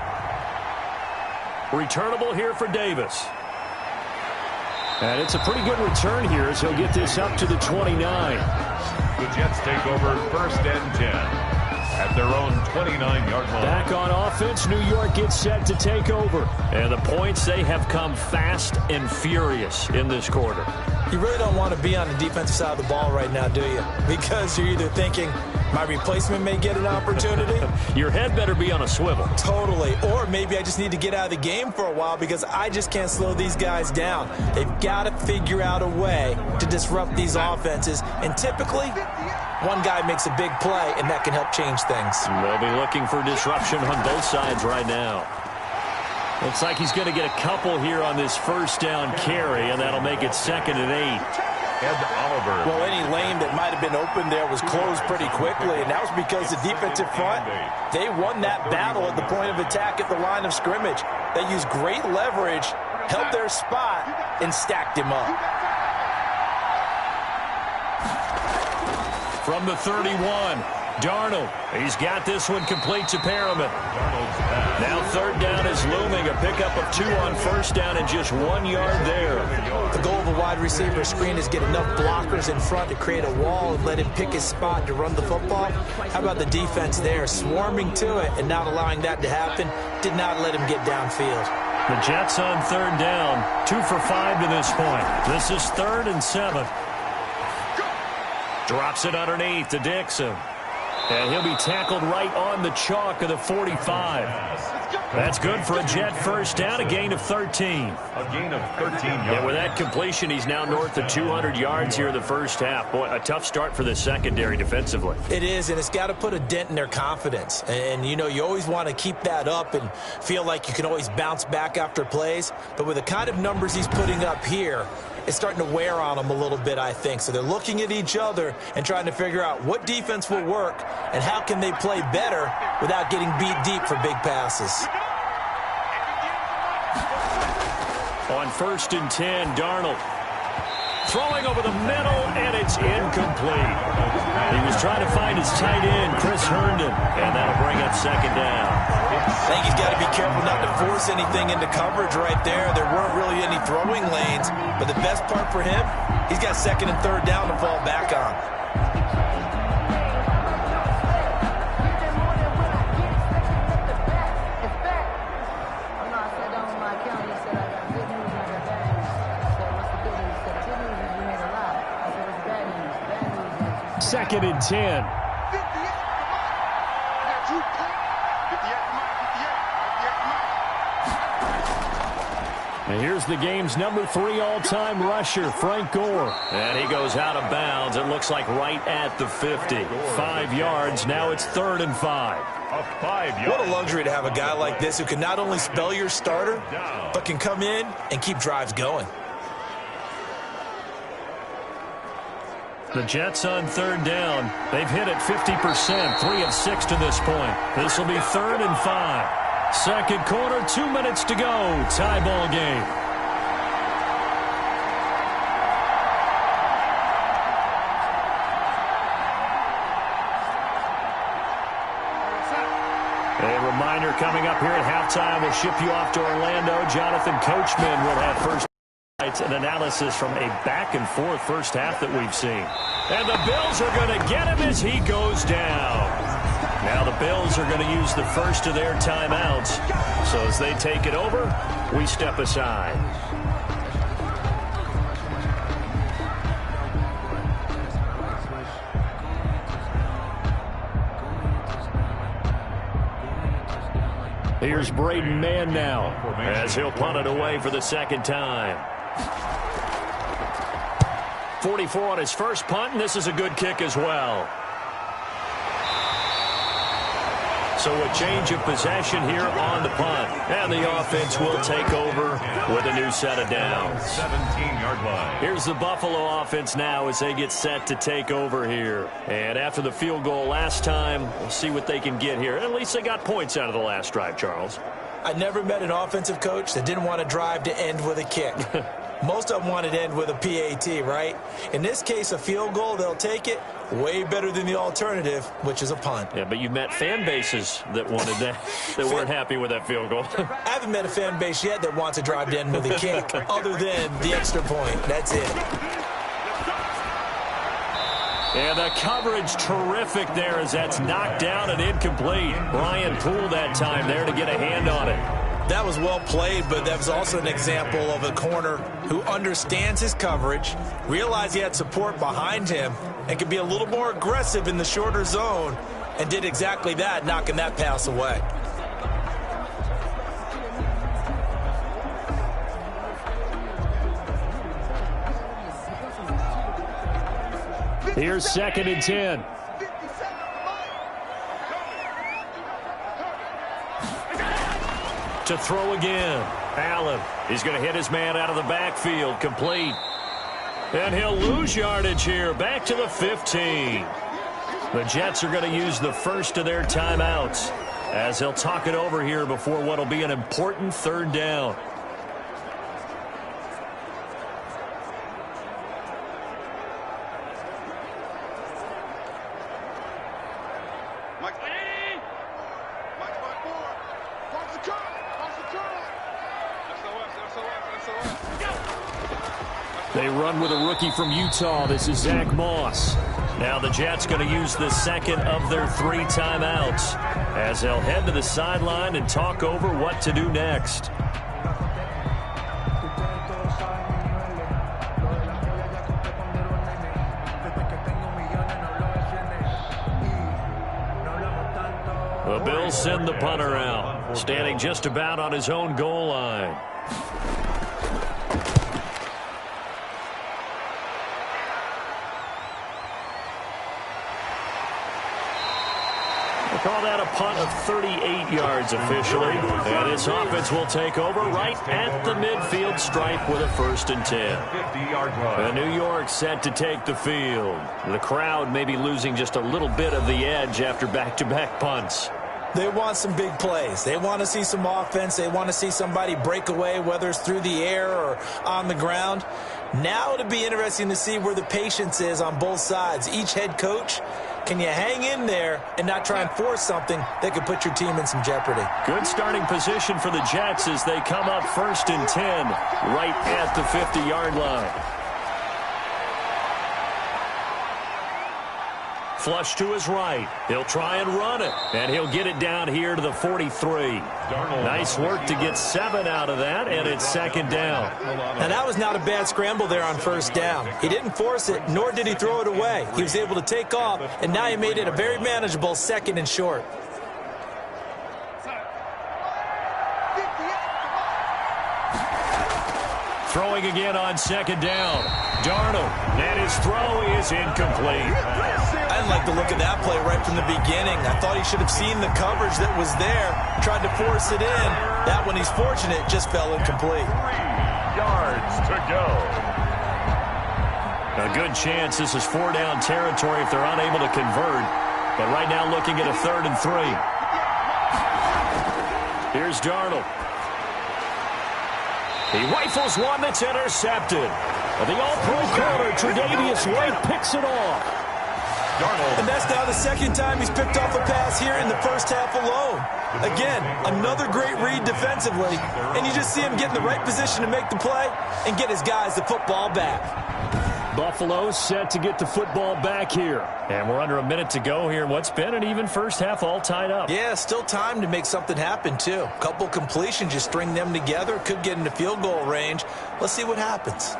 Returnable here for Davis. And it's a pretty good return here as he'll get this up to the 29. The Jets take over 1st and 10 at their own 29-yard line. Back on offense, New York gets set to take over. And the points, they have come fast and furious in this quarter. You really don't want to be on the defensive side of the ball right now, do you? Because you're either thinking, my replacement may get an opportunity. Your head better be on a swivel. Totally. Or maybe I just need to get out of the game for a while because I just can't slow these guys down. They've got to figure out a way to disrupt these offenses. And typically, one guy makes a big play, and that can help change things. They'll be looking for disruption on both sides right now. Looks like he's going to get a couple here on this first down carry, and that'll make it 2nd and 8. Ed Oliver. Well, any lane that might have been open there was closed pretty quickly, and that was because the defensive front, they won that battle at the point of attack at the line of scrimmage. They used great leverage, held their spot, and stacked him up. From the 31, Darnold. He's got this one complete to Perriman. Now 3rd down is looming. A pickup of 2 on 1st down and just 1 yard there. The goal of a wide receiver screen is get enough blockers in front to create a wall and let him pick his spot to run the football. How about the defense there, swarming to it and not allowing that to happen? Did not let him get downfield. The Jets on 3rd down, 2 for 5 to this point. This is 3rd and 7. Drops it underneath to Dixon. And he'll be tackled right on the chalk of the 45. That's good for a Jet first down, a gain of 13. A gain of 13 yards. And with that completion, he's now north of 200 yards here in the first half. Boy, a tough start for the secondary defensively. It is, and it's got to put a dent in their confidence. And, you know, you always want to keep that up and feel like you can always bounce back after plays. But with the kind of numbers he's putting up here, it's starting to wear on them a little bit, I think. So they're looking at each other and trying to figure out what defense will work and how can they play better without getting beat deep for big passes. On 1st and 10, Darnold. Throwing over the middle, and it's incomplete. He was trying to find his tight end, Chris Herndon, and that'll bring up 2nd down. I think he's got to be careful not to force anything into coverage right there. There weren't really any throwing lanes, but the best part for him, he's got 2nd and 3rd down to fall back on. Second and 10. And here's the game's number 3 all-time rusher, Frank Gore. And he goes out of bounds. It looks like right at the 50. 5 yards. Now it's 3rd and 5. A 5-yard. What a luxury to have a guy like this who can not only spell your starter, but can come in and keep drives going. The Jets on 3rd down. They've hit it 50%, 3 of 6 to this point. This will be 3rd and 5. Second quarter, 2 minutes to go. Tie ball game. A reminder coming up here at halftime. We'll ship you off to Orlando. Jonathan Coachman will have first an analysis from a back-and-forth first half that we've seen. And the Bills are going to get him as he goes down. Now the Bills are going to use the first of their timeouts. So as they take it over, we step aside. Here's Braden Mann now as he'll punt it away for the 2nd time. 44 on his first punt, and this is a good kick as well. So a change of possession here on the punt. And the offense will take over with a new set of downs. 17-yard line. Here's the Buffalo offense now as they get set to take over here. And after the field goal last time, we'll see what they can get here. At least they got points out of the last drive, Charles. I never met an offensive coach that didn't want to drive to end with a kick. Most of them wanted to end with a PAT, right? In this case, a field goal, they'll take it. Way better than the alternative, which is a punt. Yeah, but you've met fan bases that wanted that, that weren't happy with that field goal. I haven't met a fan base yet that wants to drive in with a kick other than the extra point. That's it. And the coverage terrific there as that's knocked down and incomplete. Brian Poole that time there to get a hand on it. That was well played, but that was also an example of a corner who understands his coverage, realized he had support behind him, and could be a little more aggressive in the shorter zone, and did exactly that, knocking that pass away. Here's 2nd and 10. To throw again. Allen. He's going to hit his man out of the backfield. Complete. And he'll lose yardage here. Back to the 15. The Jets are going to use the first of their timeouts as they'll talk it over here before what will be an important 3rd down. They run with a rookie from Utah. This is Zach Moss. Now the Jets going to use the 2nd of their 3 timeouts as they'll head to the sideline and talk over what to do next. The Bills send the punter out, standing just about on his own goal line. Call that a punt of 38 yards officially. And this offense will take over right at the midfield stripe with a 1st and 10. And New York set to take the field. The crowd may be losing just a little bit of the edge after back-to-back punts. They want some big plays. They want to see some offense. They want to see somebody break away, whether it's through the air or on the ground. Now it'll be interesting to see where the patience is on both sides. Each head coach, can you hang in there and not try and force something that could put your team in some jeopardy? Good starting position for the Jets as they come up 1st and 10 right at the 50-yard line. Flush to his right. He'll try and run it, and he'll get it down here to the 43. Nice work to get 7 out of that, and it's 2nd down. Now, that was not a bad scramble there on 1st down. He didn't force it, nor did he throw it away. He was able to take off, and now he made it a very manageable 2nd and short. Throwing again on 2nd down. Darnold, and his throw is incomplete. I didn't like the look of that play right from the beginning. I thought he should have seen the coverage that was there, tried to force it in. That one, he's fortunate, just fell incomplete. 3 yards to go. A good chance this is 4-down territory if they're unable to convert. But right now looking at a 3rd and 3. Here's Darnold. He rifles one that's intercepted. The all-pro corner, Tre'Davious White, picks it off. Darnold. And that's now the 2nd time he's picked off a pass here in the 1st half alone. Again, another great read defensively, and you just see him get in the right position to make the play and get his guys the football back. Buffalo set to get the football back here. And we're under a minute to go here. What's been an even 1st half all tied up. Yeah, still time to make something happen, too. A couple completions, you string them together, could get into field goal range. Let's see what happens.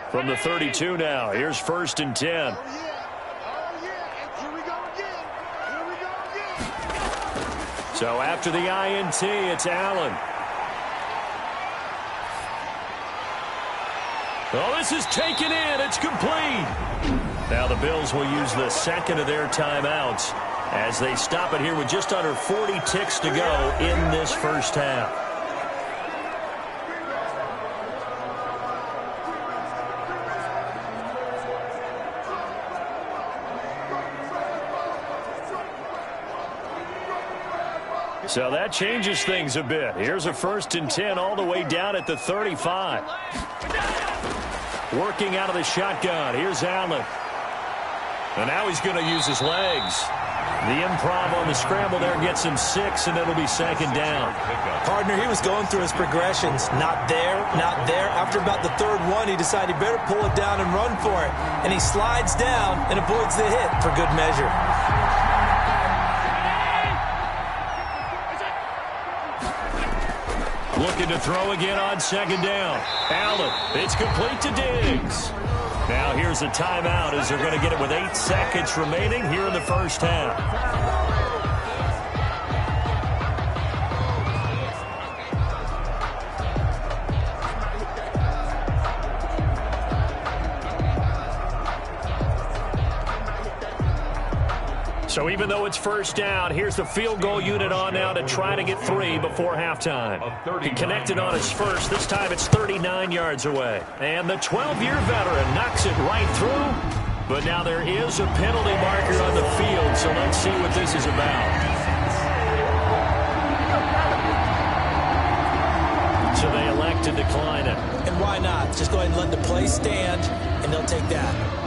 From the 32 now, here's 1st and 10. So after the INT, it's Allen. Oh, this is taken in. It's complete. Now the Bills will use the 2nd of their timeouts as they stop it here with just under 40 ticks to go in this 1st half. So that changes things a bit. Here's a 1st and 10 all the way down at the 35. Working out of the shotgun. Here's Allen. And now he's going to use his legs. The improv on the scramble there gets him 6, and it'll be 2nd down. Partner, he was going through his progressions. Not there, not there. After about the 3rd one, he decided he better pull it down and run for it. And he slides down and avoids the hit for good measure. Looking to throw again on 2nd down. Allen, it's complete to Diggs. Now here's a timeout as they're going to get it with 8 seconds remaining here in the first half. So even though it's 1st down, here's the field goal unit on now to try to get 3 before halftime. He connected on his first. This time it's 39 yards away. And the 12-year veteran knocks it right through. But now there is a penalty marker on the field, so let's see what this is about. So they elect to decline it. And why not? Just go ahead and let the play stand, and they'll take that.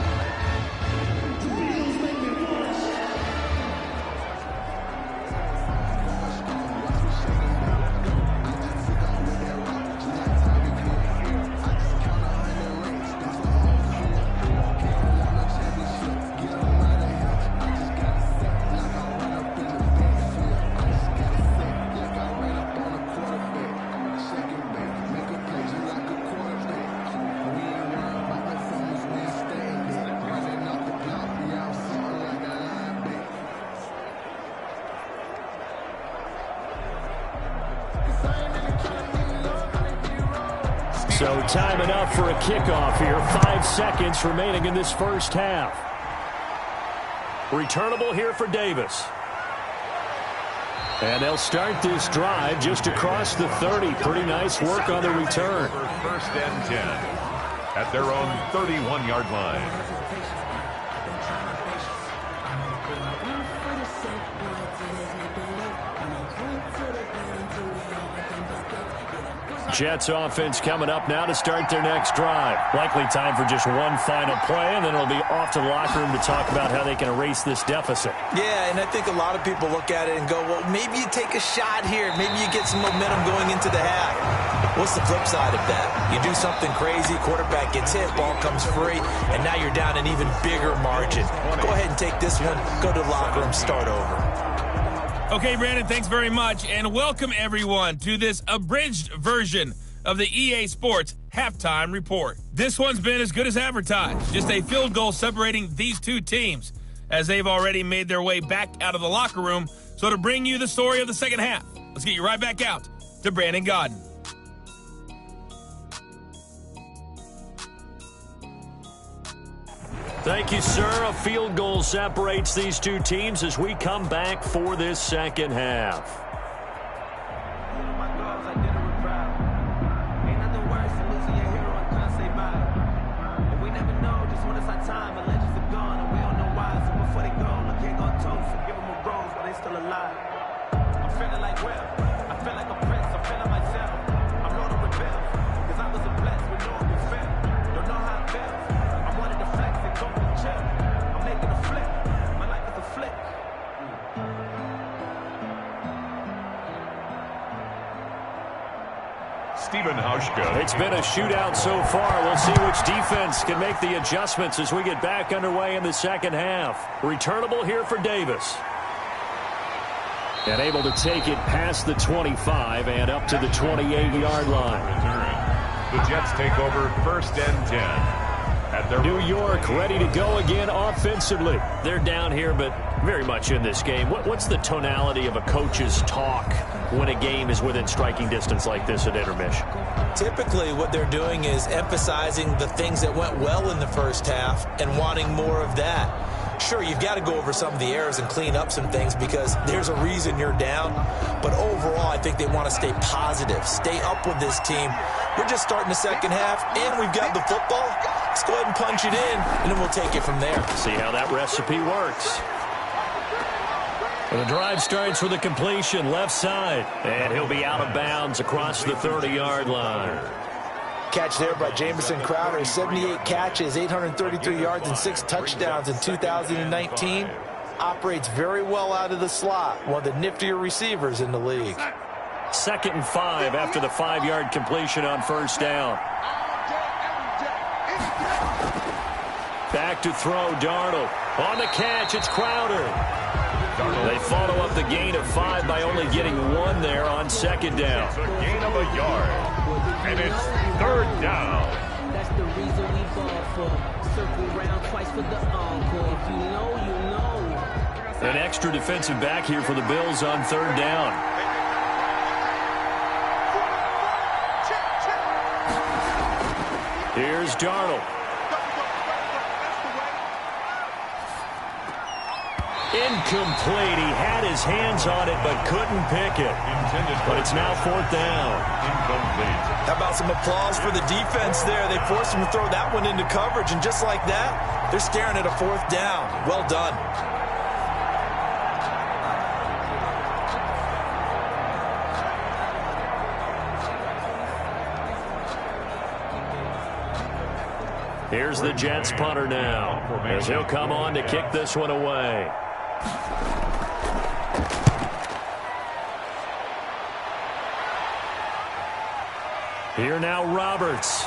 So time enough for a kickoff here. 5 seconds remaining in this first half. Returnable here for Davis. And they'll start this drive just across the 30. Pretty nice work on the return. 1st and 10 at their own 31-yard line. Jets offense coming up now to start their next drive. Likely time for just one final play, and then it'll be off to the locker room to talk about how they can erase this deficit. Yeah, and I think a lot of people look at it and go, well, maybe you take a shot here. Maybe you get some momentum going into the half. What's the flip side of that? You do something crazy, quarterback gets hit, ball comes free, and now you're down an even bigger margin. Go ahead and take this one, go to the locker room, start over. Okay, Brandon, thanks very much, and welcome everyone to this abridged version of the EA Sports Halftime Report. This one's been as good as advertised, just a field goal separating these two teams as they've already made their way back out of the locker room. So to bring you the story of the second half, let's get you right back out to Brandon Gaudin. Thank you, sir. A field goal separates these two teams as we come back for this second half. It's been a shootout so far. We'll see which defense can make the adjustments as we get back underway in the second half. Returnable here for Davis. And able to take it past the 25 and up to the 28-yard line. The Jets take over 1st and 10. At their New York ready to go again offensively. They're down here, but very much in this game. What's the tonality of a coach's talk when a game is within striking distance like this at intermission? Typically, what they're doing is emphasizing the things that went well in the first half and wanting more of that. Sure, you've got to go over some of the errors and clean up some things because there's a reason you're down. But overall, I think they want to stay positive, stay up with this team. We're just starting the second half, and we've got the football. Let's go ahead and punch it in, and then we'll take it from there. See how that recipe works. The drive starts with a completion left side, and he'll be out of bounds across the 30-yard line. Catch there by Jamison Crowder. 78 catches, 833 yards, and 6 touchdowns in 2019. Operates very well out of the slot. One of the niftier receivers in the league. 2nd and 5 after the 5-yard completion on first down. Back to throw, Darnold. On the catch, it's Crowder. They follow up the gain of 5 by only getting 1 there on 2nd down. It's a gain of a yard, and it's 3rd down. That's the reason we ball for. Circle round twice for the encore. If you know, you know. An extra defensive back here for the Bills on 3rd down. Here's Darnold. Incomplete. He had his hands on it but couldn't pick it. But it's now 4th down. Incomplete. How about some applause for the defense there? They forced him to throw that one into coverage, and just like that, they're staring at a 4th down. Well done. Here's the Jets punter now, as he'll come on to kick this one away. Here now, Roberts.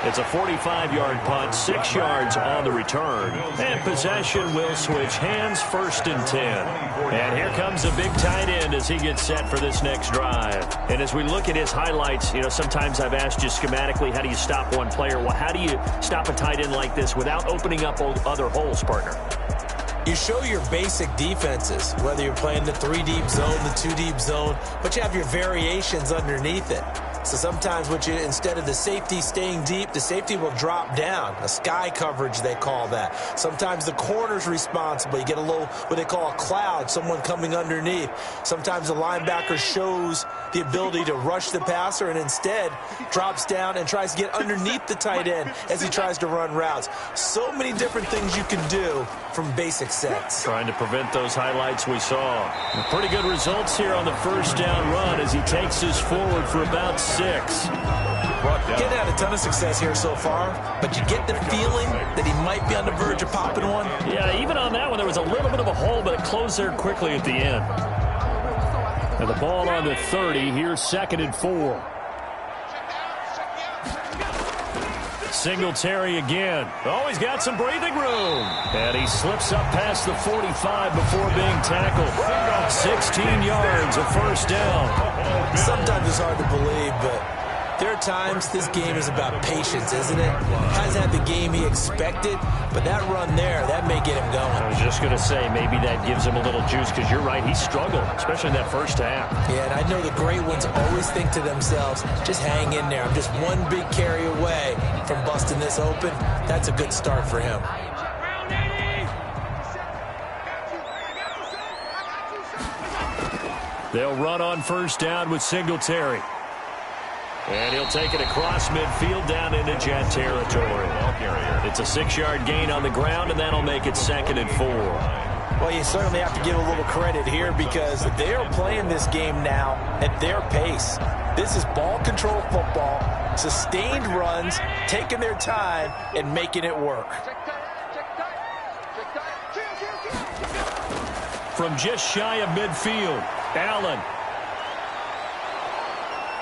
It's a 45-yard punt, 6 yards on the return. And possession will switch hands, 1st and 10. And here comes a big tight end as he gets set for this next drive. And as we look at his highlights, you know, sometimes I've asked you schematically, how do you stop one player? Well, how do you stop a tight end like this without opening up other holes, partner? You show your basic defenses, whether you're playing the 3-deep zone, the 2-deep zone, but you have your variations underneath it. So sometimes instead of the safety staying deep, the safety will drop down. A sky coverage, they call that. Sometimes the corner's responsible. You get a little, what they call a cloud, someone coming underneath. Sometimes the linebacker shows the ability to rush the passer and instead drops down and tries to get underneath the tight end as he tries to run routes. So many different things you can do from basic sets. Trying to prevent those highlights we saw. Pretty good results here on the first down run as he takes this forward for about 6. Getting had a ton of success here so far, but you get the feeling that he might be on the verge of popping one. Yeah, even on that one, there was a little bit of a hole, but it closed there quickly at the end. And the ball on the 30. Here's 2nd and 4. Singletary again. Oh, he's got some breathing room. And he slips up past the 45 before being tackled. 16 yards, a first down. Sometimes it's hard to believe, but there are times this game is about patience, isn't it? Hasn't had the game he expected, but that run there, that may get him going. I was just going to say, maybe that gives him a little juice, because you're right, he struggled, especially in that first half. Yeah, and I know the great ones always think to themselves, just hang in there. I'm just one big carry away from busting this open. That's a good start for him. They'll run on first down with Singletary. And he'll take it across midfield down into Jet territory. It's a 6-yard gain on the ground, and that'll make it 2nd and 4. Well, you certainly have to give a little credit here because they are playing this game now at their pace. This is ball control football, sustained runs, taking their time, and making it work. From just shy of midfield, Allen.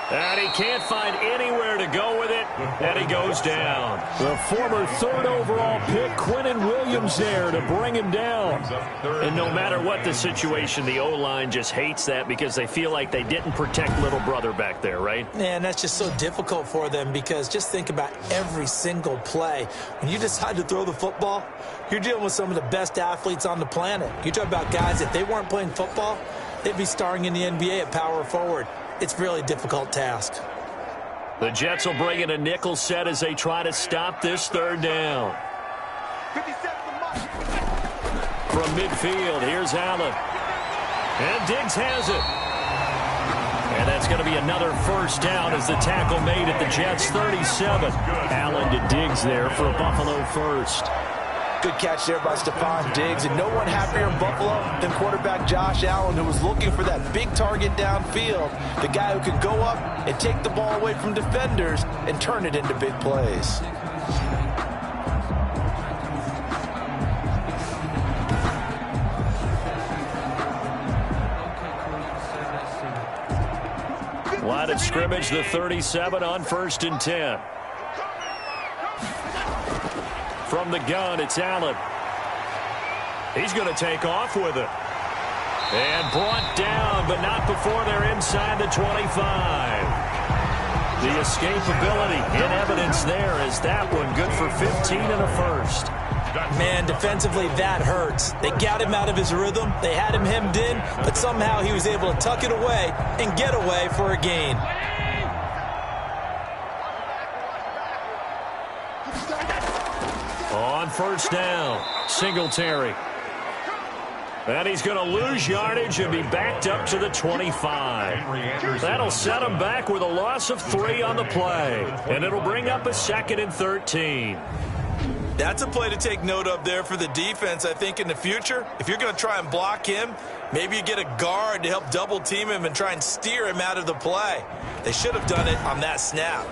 And he can't find anywhere to go with it, and he goes down. The former 3rd overall pick, Quinnen Williams, there to bring him down. And no matter what the situation, the O-line just hates that because they feel like they didn't protect little brother back there, right? Man, that's just so difficult for them because just think about every single play. When you decide to throw the football, you're dealing with some of the best athletes on the planet. You talk about guys, if they weren't playing football, they'd be starring in the NBA at power forward. It's a really difficult task. The Jets will bring in a nickel set as they try to stop this 3rd down. From midfield, here's Allen. And Diggs has it. And that's going to be another first down as the tackle made at the Jets' 37. Allen to Diggs there for a Buffalo first. Good catch there by Stephon Diggs, and no one happier in Buffalo than quarterback Josh Allen, who was looking for that big target downfield, the guy who could go up and take the ball away from defenders and turn it into big plays. Line of scrimmage, the 37 on 1st and 10. From the gun, it's Allen. He's going to take off with it. And brought down, but not before they're inside the 25. The escapability in evidence there as that one good for 15 and a first. Man, defensively, that hurts. They got him out of his rhythm. They had him hemmed in, but somehow he was able to tuck it away and get away for a gain. On 1st down, Singletary. And he's going to lose yardage and be backed up to the 25. That'll set him back with a loss of 3 on the play. And it'll bring up a 2nd and 13. That's a play to take note of there for the defense, I think, in the future. If you're going to try and block him, maybe you get a guard to help double team him and try and steer him out of the play. They should have done it on that snap.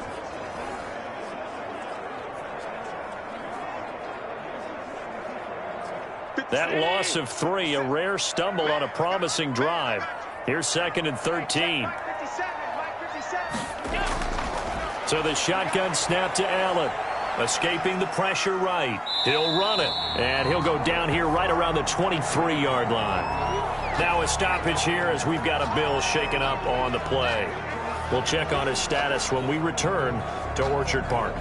That loss of 3, a rare stumble on a promising drive. Here's 2nd and 13. So the shotgun snap to Allen. Escaping the pressure right. He'll run it. And he'll go down here right around the 23-yard line. Now a stoppage here as we've got a Bill shaken up on the play. We'll check on his status when we return to Orchard Park.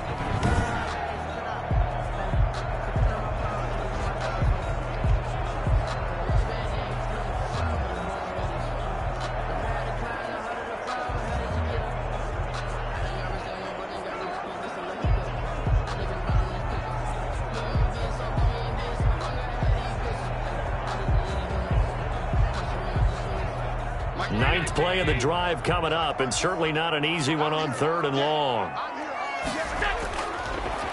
Ninth play of the drive coming up, and certainly not an easy one on 3rd and long.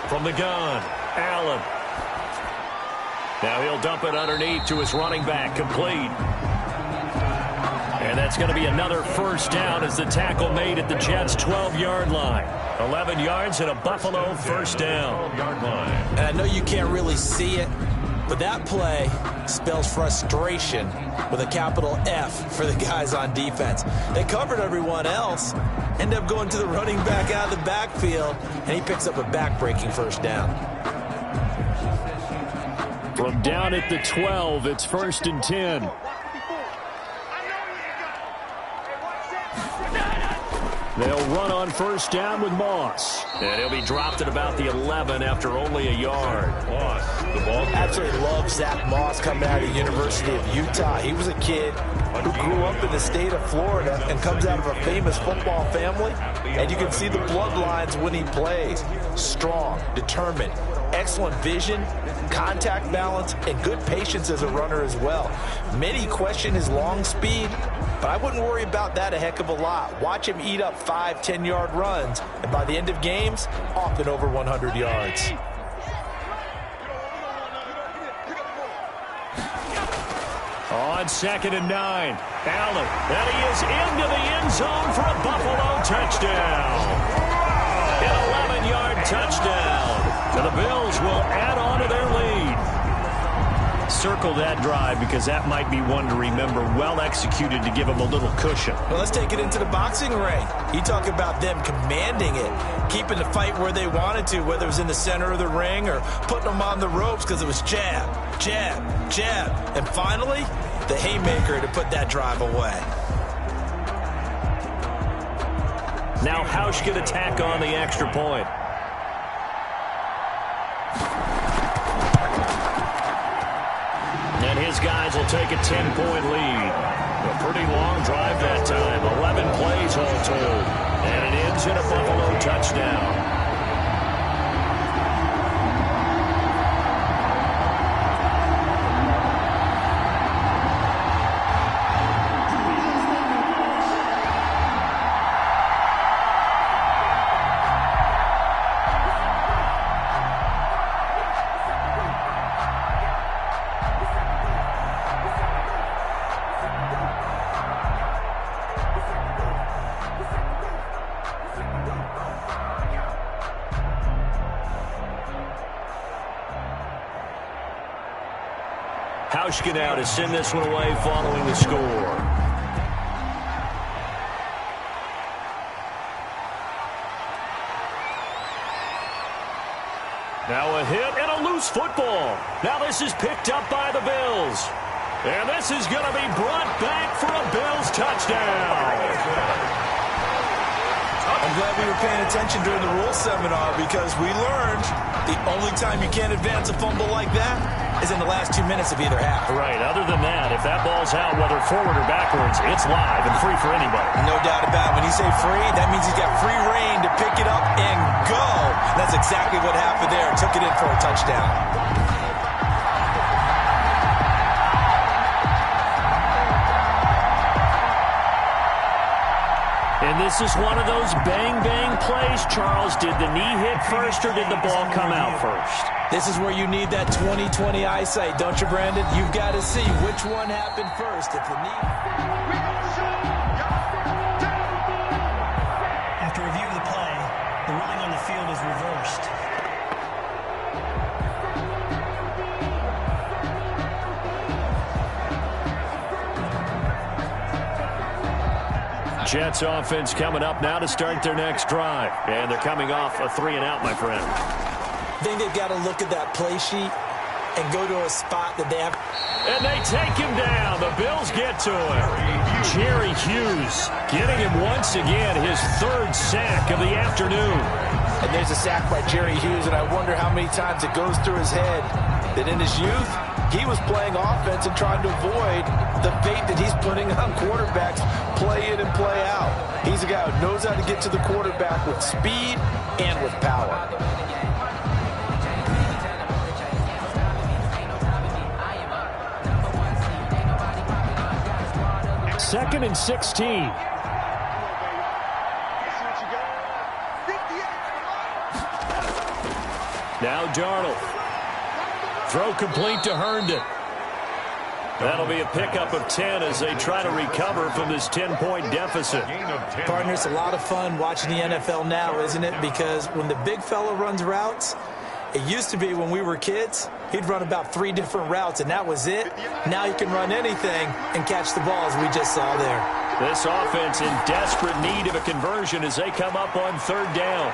From the gun, Allen. Now he'll dump it underneath to his running back, complete. And that's going to be another 1st down as the tackle made at the Jets' 12-yard line. 11 yards and a Buffalo 1st down. And I know you can't really see it, but that play spells frustration with a capital F for the guys on defense. They covered everyone else, end up going to the running back out of the backfield, and he picks up a back-breaking 1st down. From down at the 12, it's 1st and 10. They'll run on 1st down with Moss. And he'll be dropped at about the 11 after only a yard. Moss, the ball. Absolutely love Zach Moss coming out of the University of Utah. He was a kid who grew up in the state of Florida and comes out of a famous football family. And you can see the bloodlines when he plays. Strong, determined, excellent vision, contact balance, and good patience as a runner as well. Many question his long speed, but I wouldn't worry about that a heck of a lot. Watch him eat up 5, 10-yard runs, and by the end of games, often over 100 yards. On 2nd and 9, Allen, and he is into the end zone for a Buffalo touchdown. An 11-yard touchdown. And the Bills will add on to their lead. Circle that drive because that might be one to remember. Well executed to give them a little cushion. Well, let's take it into the boxing ring. You talk about them commanding it, keeping the fight where they wanted to, whether it was in the center of the ring or putting them on the ropes because it was jab, jab, jab. And finally, the haymaker to put that drive away. Now Hausch can attack on the extra point. And his guys will take a 10-point lead. A pretty long drive that time. 11 plays all told. And it ends in a Buffalo touchdown. Hauschka now to send this one away following the score. Now a hit and a loose football. Now this is picked up by the Bills. And this is going to be brought back for a Bills touchdown. I'm glad we were paying attention during the rule seminar because we learned the only time you can't advance a fumble like that is in the last 2 minutes of either half. Right. Other than that, if that ball's out, whether forward or backwards, it's live and free for anybody. No doubt about it. When you say free, that means he's got free reign to pick it up and go. And that's exactly what happened there. Took it in for a touchdown. And this is one of those bang-bang plays, Charles. Did the knee hit first or did the ball come out first? This is where you need that 20/20 eyesight, don't you, Brandon? You've got to see which one happened first. If the knee... After review of the play, the ruling on the field is reversed. Jets offense coming up now to start their next drive. And they're coming off a 3-and-out, my friend. I think they've got to look at that play sheet and go to a spot that they have. And they take him down. The Bills get to him. Jerry Hughes getting him once again, his third sack of the afternoon. And there's a sack by Jerry Hughes, and I wonder how many times it goes through his head that in his youth, he was playing offense and trying to avoid the fate that he's putting on quarterbacks, play in and play out. He's a guy who knows how to get to the quarterback with speed and with power. Second and 16. Now Darnold. Throw complete to Herndon. That'll be a pickup of 10 as they try to recover from this 10-point deficit. Partner, it's a lot of fun watching the NFL now, isn't it? Because when the big fella runs routes, it used to be when we were kids, he'd run about 3 different routes, and that was it. Now he can run anything and catch the ball, as we just saw there. This offense in desperate need of a conversion as they come up on third down.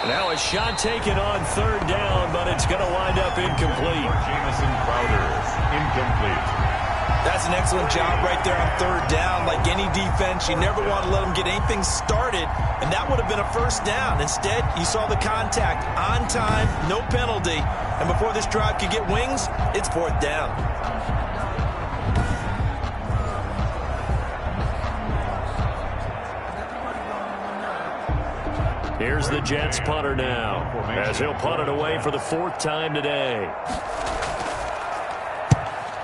Now a shot taken on third down, but it's going to wind up incomplete. Jamison Crowder, incomplete. That's an excellent job right there on third down. Like any defense, you never want to let them get anything started, and that would have been a first down. Instead, you saw the contact on time, no penalty, and before this drive could get wings, it's fourth down. Here's the Jets punter now, as he'll punt it away for the 4th time today.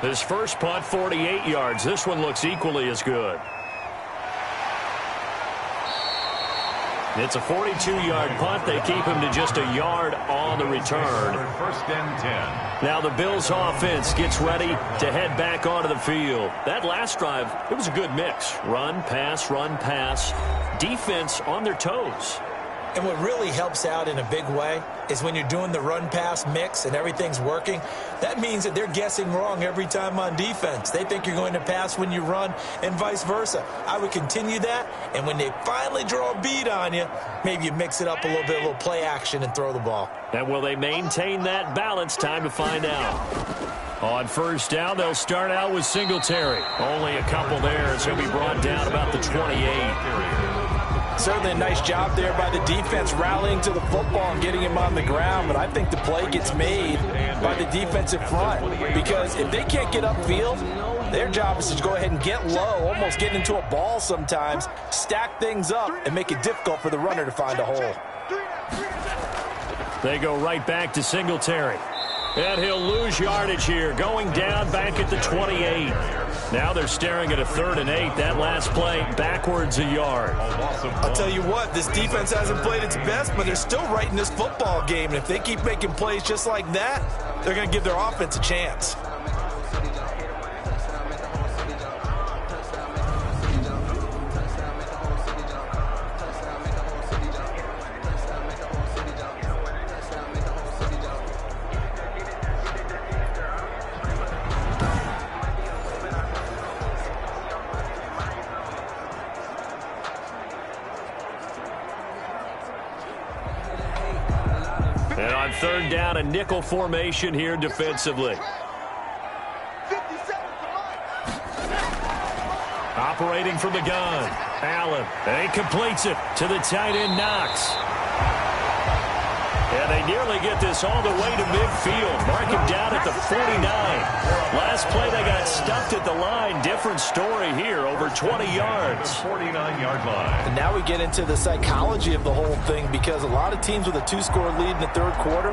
His first punt, 48 yards. This one looks equally as good. It's a 42-yard punt. They keep him to just a yard on the return. First and 10. Now the Bills offense gets ready to head back onto the field. That last drive, it was a good mix. Run, pass, defense on their toes. And what really helps out in a big way is when you're doing the run-pass mix and everything's working, that means that they're guessing wrong every time on defense. They think you're going to pass when you run and vice versa. I would continue that, and when they finally draw a bead on you, maybe you mix it up a little play action and throw the ball. And will they maintain that balance? Time to find out. On first down, they'll start out with Singletary. Only a couple there as he'll be brought down about the 28. Certainly a nice job there by the defense rallying to the football and getting him on the ground, but I think the play gets made by the defensive front because if they can't get upfield, their job is to go ahead and get low, almost get into a ball sometimes, stack things up, and make it difficult for the runner to find a hole. They go right back to Singletary. And he'll lose yardage here, going down back at the 28. Now they're staring at a 3rd and 8. That last play, backwards a yard. I'll tell you what, this defense hasn't played its best, but they're still right in this football game. And if they keep making plays just like that, they're going to give their offense a chance. third down, a nickel formation here defensively. Operating from the gun, Allen. And he completes it to the tight end, Knox. And they nearly get this all the way to midfield. Mark him down at the 49. Last play, they got stuffed at the line. Different story here, over 20 yards. 49-yard line. And now we get into the psychology of the whole thing, because a lot of teams with a 2-score lead in the third quarter,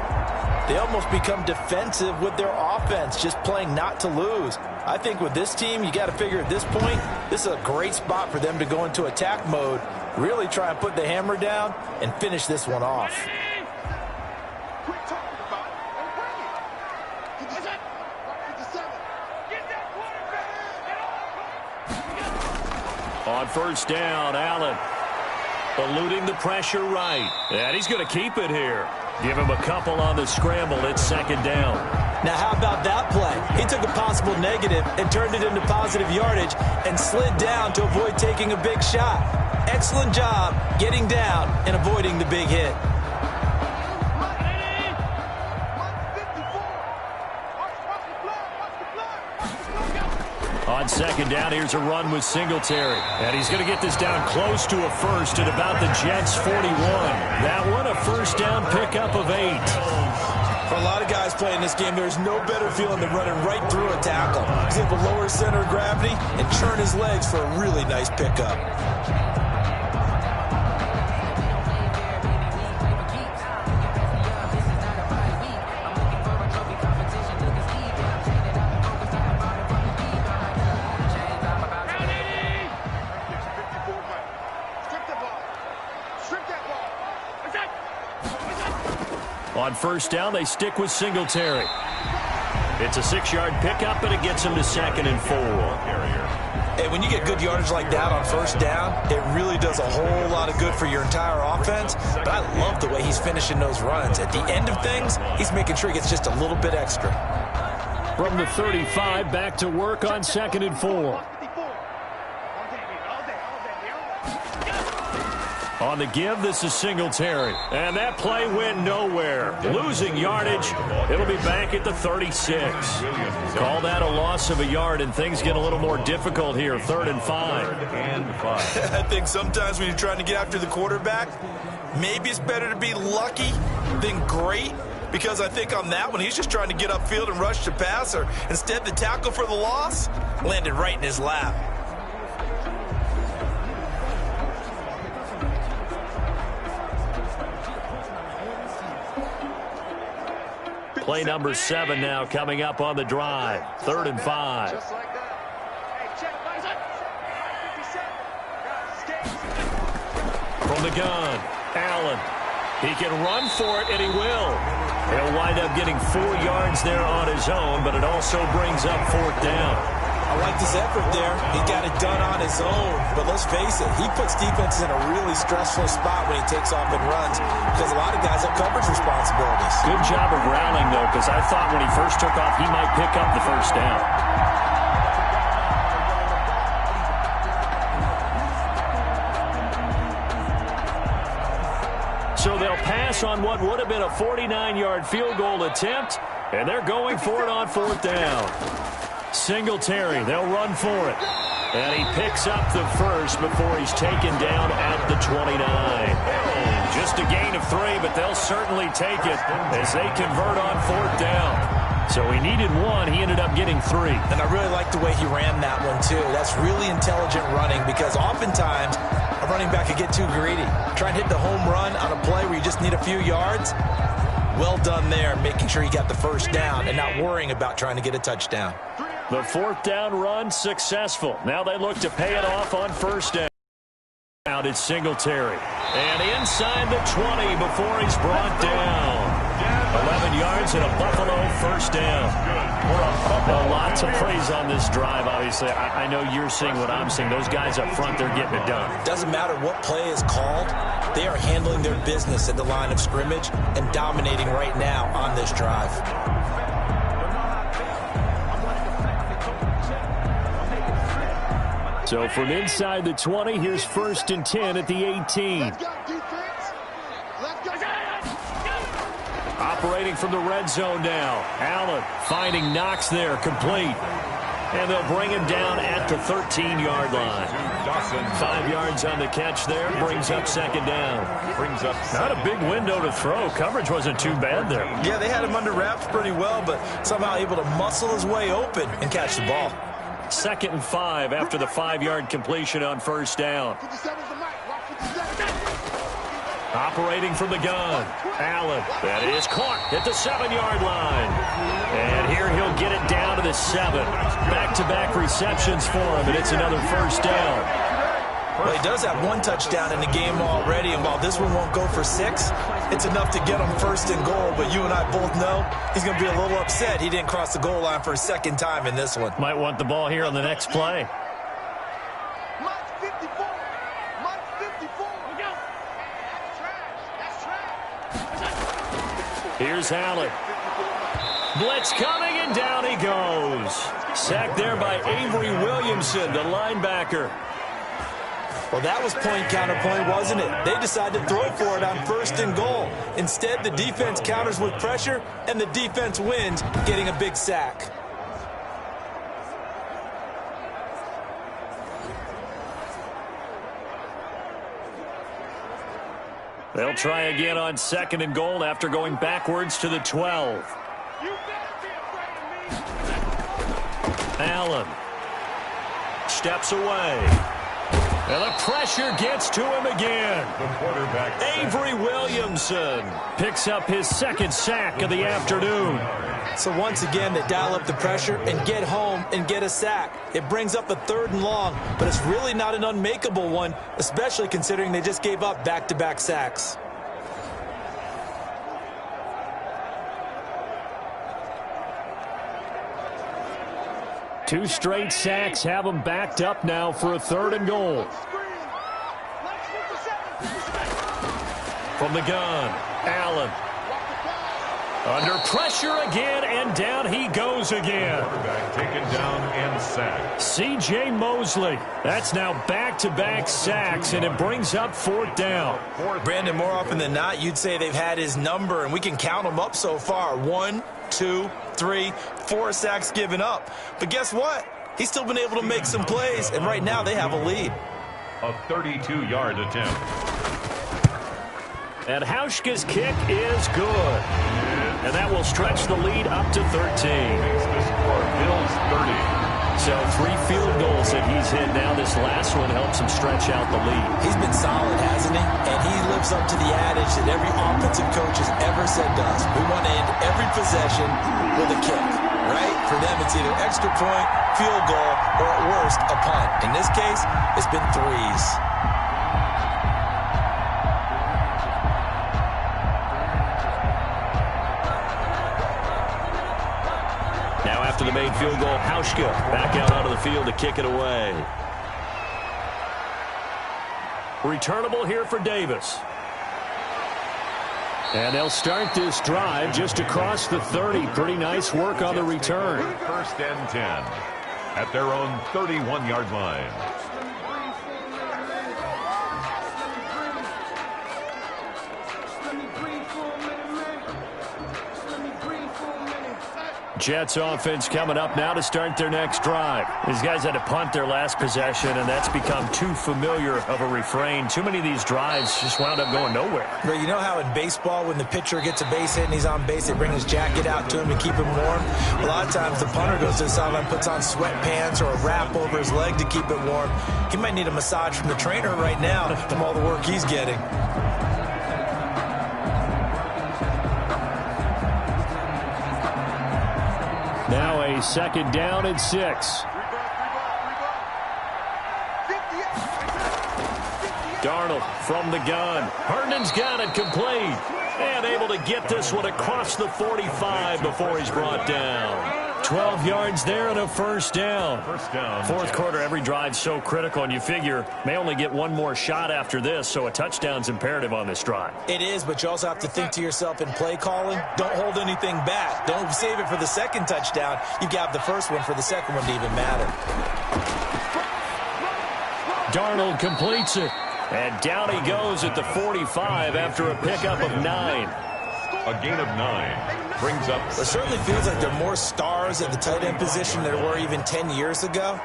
they almost become defensive with their offense, just playing not to lose. I think with this team, you got to figure at this point, this is a great spot for them to go into attack mode, really try and put the hammer down and finish this one off. On first down, Allen eluding the pressure right. And he's going to keep it here. Give him a couple on the scramble. It's second down. Now, how about that play? He took a possible negative and turned it into positive yardage and slid down to avoid taking a big shot. Excellent job getting down and avoiding the big hit. On second down, here's a run with Singletary. And he's going to get this down close to a first at about the Jets' 41. That one, a first down pickup of 8. For a lot of guys playing this game, there's no better feeling than running right through a tackle. He's able to lower his center of gravity and churn his legs for a really nice pickup. On first down, they stick with Singletary. It's a 6-yard pickup, and it gets him to 2nd and 4. Hey, when you get good yardage like that on first down, it really does a whole lot of good for your entire offense. But I love the way he's finishing those runs. At the end of things, he's making sure he gets just a little bit extra. From the 35, back to work on 2nd and 4. On the give, this is Singletary. And that play went nowhere. Losing yardage. It'll be back at the 36. Call that a loss of a yard, and things get a little more difficult here. 3rd and 5. I think sometimes when you're trying to get after the quarterback, maybe it's better to be lucky than great. Because I think on that one, he's just trying to get upfield and rush the passer. Instead, the tackle for the loss landed right in his lap. Play number 7 now coming up on the drive. 3rd and 5. From the gun, Allen. He can run for it, and he will. He'll wind up getting 4 yards there on his own, but it also brings up 4th down. I like this effort there. He got it done on his own. But let's face it, he puts defenses in a really stressful spot when he takes off and runs, because a lot of guys have coverage responsibilities. Good job of rallying, though, because I thought when he first took off, he might pick up the first down. So they'll pass on what would have been a 49-yard field goal attempt, and they're going for it on 4th down. Singletary, they'll run for it. And he picks up the first before he's taken down at the 29. Just a gain of 3, but they'll certainly take it as they convert on 4th down. So he needed 1. He ended up getting 3. And I really like the way he ran that one, too. That's really intelligent running, because oftentimes a running back could get too greedy. Try and hit the home run on a play where you just need a few yards. Well done there, making sure he got the first down and not worrying about trying to get a touchdown. The 4th down run successful. Now they look to pay it off on first down. Out it's Singletary. And inside the 20 before he's brought down. 11 yards and a Buffalo first down. A lot to praise on this drive, obviously. I know you're seeing what I'm seeing. Those guys up front, they're getting it done. Doesn't matter what play is called. They are handling their business at the line of scrimmage and dominating right now on this drive. So from inside the 20, here's 1st and 10 at the 18. Operating from the red zone now. Allen finding Knox there, complete. And they'll bring him down at the 13-yard line. 5 yards on the catch there. Brings up second down. Not a big window to throw. Coverage wasn't too bad there. Yeah, they had him under wraps pretty well, but somehow able to muscle his way open and catch the ball. 2nd and 5 after the 5-yard completion on first down. Operating from the gun. Allen. That is caught at the 7-yard line. And here he'll get it down to the 7. Back-to-back receptions for him, and it's another first down. Well, he does have 1 touchdown in the game already, and while this one won't go for 6, it's enough to get him 1st and goal. But you and I both know he's going to be a little upset he didn't cross the goal line for a 2nd time in this one. Might want the ball here on the next play. Here's Allen. Blitz coming, and down he goes. Sacked there by Avery Williamson, the linebacker. Well, that was point counterpoint, wasn't it? They decided to throw for it on 1st and goal. Instead, the defense counters with pressure, and the defense wins, getting a big sack. They'll try again on 2nd and goal after going backwards to the 12. Allen steps away. And the pressure gets to him again. The quarterback, Avery Williamson, picks up his 2nd sack of the afternoon. So once again, they dial up the pressure and get home and get a sack. It brings up a 3rd and long, but it's really not an unmakeable one, especially considering they just gave up back-to-back sacks. Two straight sacks have them backed up now for a 3rd and goal. From the gun, Allen. Under pressure again, and down he goes again. taken down and sacked. C.J. Mosley. That's now back-to-back sacks, and it brings up 4th down. Brandon, more often than not, you'd say they've had his number, and we can count them up so far. 1, 2, 3, 4 sacks given up. But guess what? He's still been able to make some plays, and right now they have a lead. A 32-yard attempt. And Hauschka's kick is good. And that will stretch the lead up to 13. Makes the score Bills 30. So 3 field goals that he's hit now. This last one helps him stretch out the lead. He's been solid, hasn't he? And he lives up to the adage that every offensive coach has ever said to us. We want to end every possession with a kick, right? For them, it's either extra point, field goal, or at worst, a punt. In this case, it's been 3s. After the made field goal, Hauschka back out onto the field to kick it away. Returnable here for Davis. And they'll start this drive just across the 30. Pretty nice work on the return. 1st and 10 at their own 31-yard line. Jets offense coming up now to start their next drive. These guys had to punt their last possession, and that's become too familiar of a refrain. Too many of these drives just wound up going nowhere. But you know how in baseball, when the pitcher gets a base hit and he's on base, they bring his jacket out to him to keep him warm? A lot of times the punter goes to the sideline, puts on sweatpants or a wrap over his leg to keep it warm. He might need a massage from the trainer right now from all the work he's getting. Now a 2nd down and 6. Darnold from the gun. Herndon's got it complete. And able to get this one across the 45 before he's brought down. 12 yards there and a 1st down. 4th quarter, every drive so critical, and you figure may only get one more shot after this, so a touchdown's imperative on this drive. It is, but you also have to think to yourself in play calling, don't hold anything back. Don't save it for the 2nd touchdown. You got the 1st one for the 2nd one to even matter. Darnold completes it. And down he goes at the 45 after a pickup of 9. A gain of 9. Brings up... It certainly feels like there are more stars at the tight end position than there were even 10 years ago.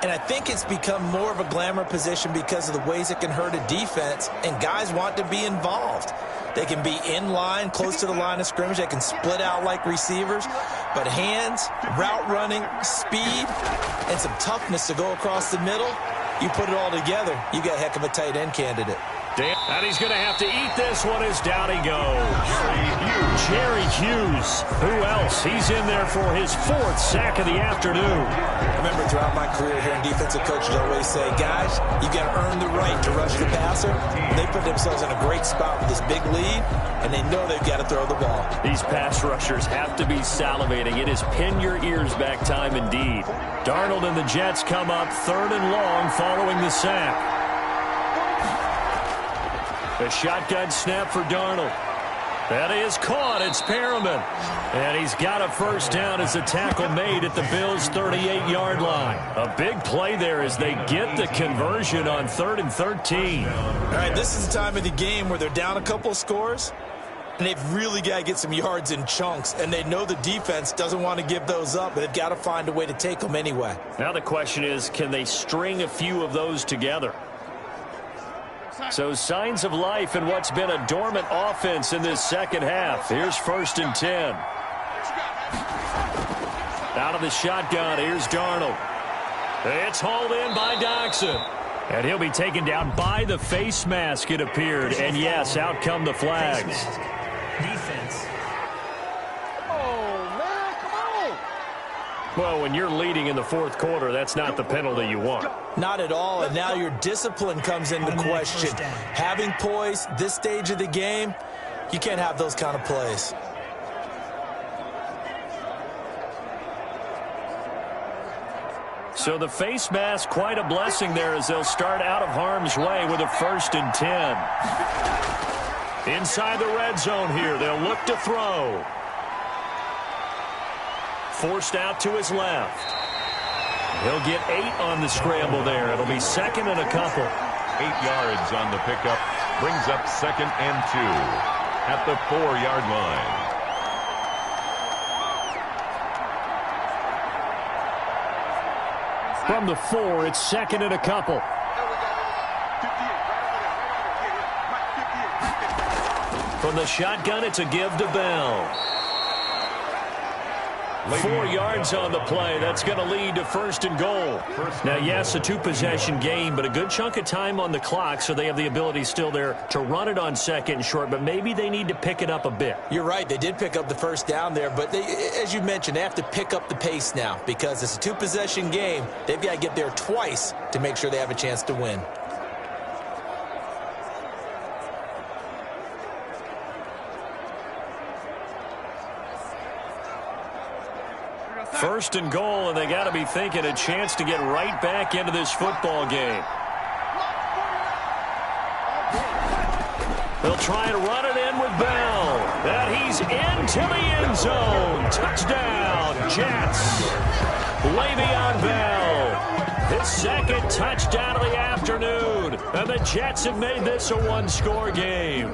And I think it's become more of a glamour position because of the ways it can hurt a defense, and guys want to be involved. They can be in line, close to the line of scrimmage. They can split out like receivers. But hands, route running, speed, and some toughness to go across the middle, you put it all together, you got a heck of a tight end candidate. And he's going to have to eat this one as down he goes. Jerry Hughes. Who else? He's in there for his 4th sack of the afternoon. I remember throughout my career hearing defensive coaches always say, guys, you got to earn the right to rush the passer. They put themselves in a great spot with this big lead, and they know they've got to throw the ball. These pass rushers have to be salivating. It is pin your ears back time indeed. Darnold and the Jets come up 3rd and long following the sack. A shotgun snap for Darnold. That is caught. It's Perriman. And he's got a first down as a tackle made at the Bills' 38-yard line. A big play there as they get the conversion on 3rd and 13. All right, this is the time of the game where they're down a couple of scores, and they've really got to get some yards in chunks, and they know the defense doesn't want to give those up, but they've got to find a way to take them anyway. Now the question is, can they string a few of those together? So signs of life in what's been a dormant offense in this second half. Here's 1st and 10. Out of the shotgun, here's Darnold. It's hauled in by Doxson. And he'll be taken down by the face mask, it appeared. And yes, out come the flags. Defense. Well, when you're leading in the 4th quarter, that's not the penalty you want. Not at all, and now your discipline comes into question. Having poise, this stage of the game, you can't have those kind of plays. So the face mask, quite a blessing there as they'll start out of harm's way with a 1st and 10. Inside the red zone here, they'll look to throw. Forced out to his left. He'll get 8 on the scramble there. It'll be 2nd and a couple. 8 yards on the pickup. Brings up 2nd and 2 at the 4-yard line. From the 4, it's 2nd and a couple. From the shotgun, it's a give to Bell. 4 yards on the play. That's going to lead to 1st and goal. Now, yes, a 2-possession game, but a good chunk of time on the clock, so they have the ability still there to run it on 2nd and short, but maybe they need to pick it up a bit. You're right. They did pick up the first down there, but they, as you mentioned, they have to pick up the pace now because it's a 2-possession game. They've got to get there twice to make sure they have a chance to win. First and goal, and they got to be thinking a chance to get right back into this football game. They'll try and run it in with Bell. And he's into the end zone. Touchdown, Jets. Le'Veon Bell. His 2nd touchdown of the afternoon. And the Jets have made this a 1-score game.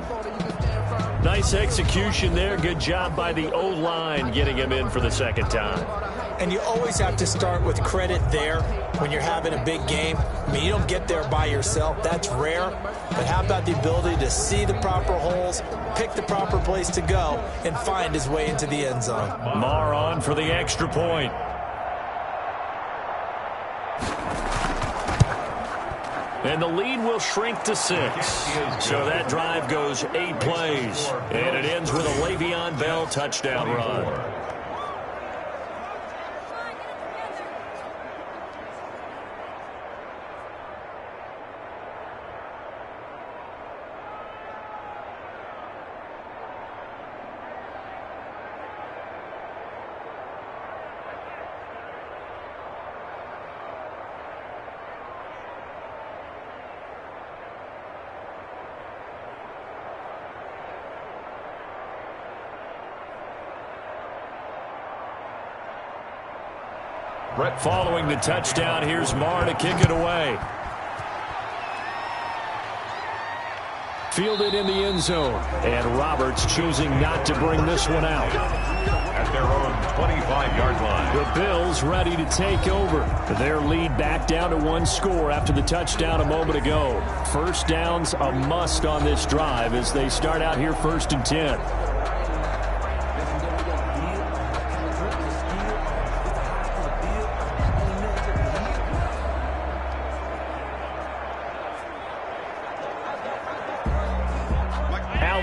Nice execution there. Good job by the O-line getting him in for the 2nd time. And you always have to start with credit there when you're having a big game. I mean, you don't get there by yourself. That's rare. But how about the ability to see the proper holes, pick the proper place to go, and find his way into the end zone? Marr on for the extra point. And the lead will shrink to 6. So that drive goes 8 plays. And it ends with a Le'Veon Bell touchdown run. Following the touchdown, here's Marr to kick it away. fielded in the end zone. And Roberts choosing not to bring this one out. At their own 25-yard line. The Bills ready to take over. Their lead back down to 1 score after the touchdown a moment ago. First down's a must on this drive as they start out here 1st and 10.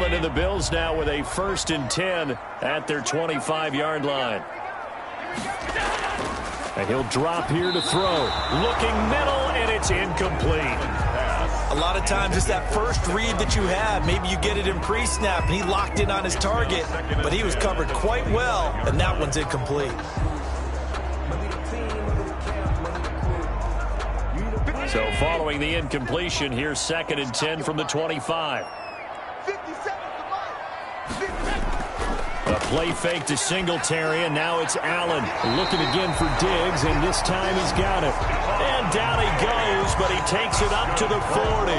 And the Bills now with a 1st and 10 at their 25-yard line. And he'll drop here to throw. Looking middle, and it's incomplete. A lot of times it's that first read that you have. Maybe you get it in pre-snap, and he locked in on his target, but he was covered quite well, and that one's incomplete. So following the incompletion, here's 2nd and 10 from the 25. A play fake to Singletary, and now it's Allen looking again for Diggs, and this time he's got it. And down he goes, but he takes it up to the 40.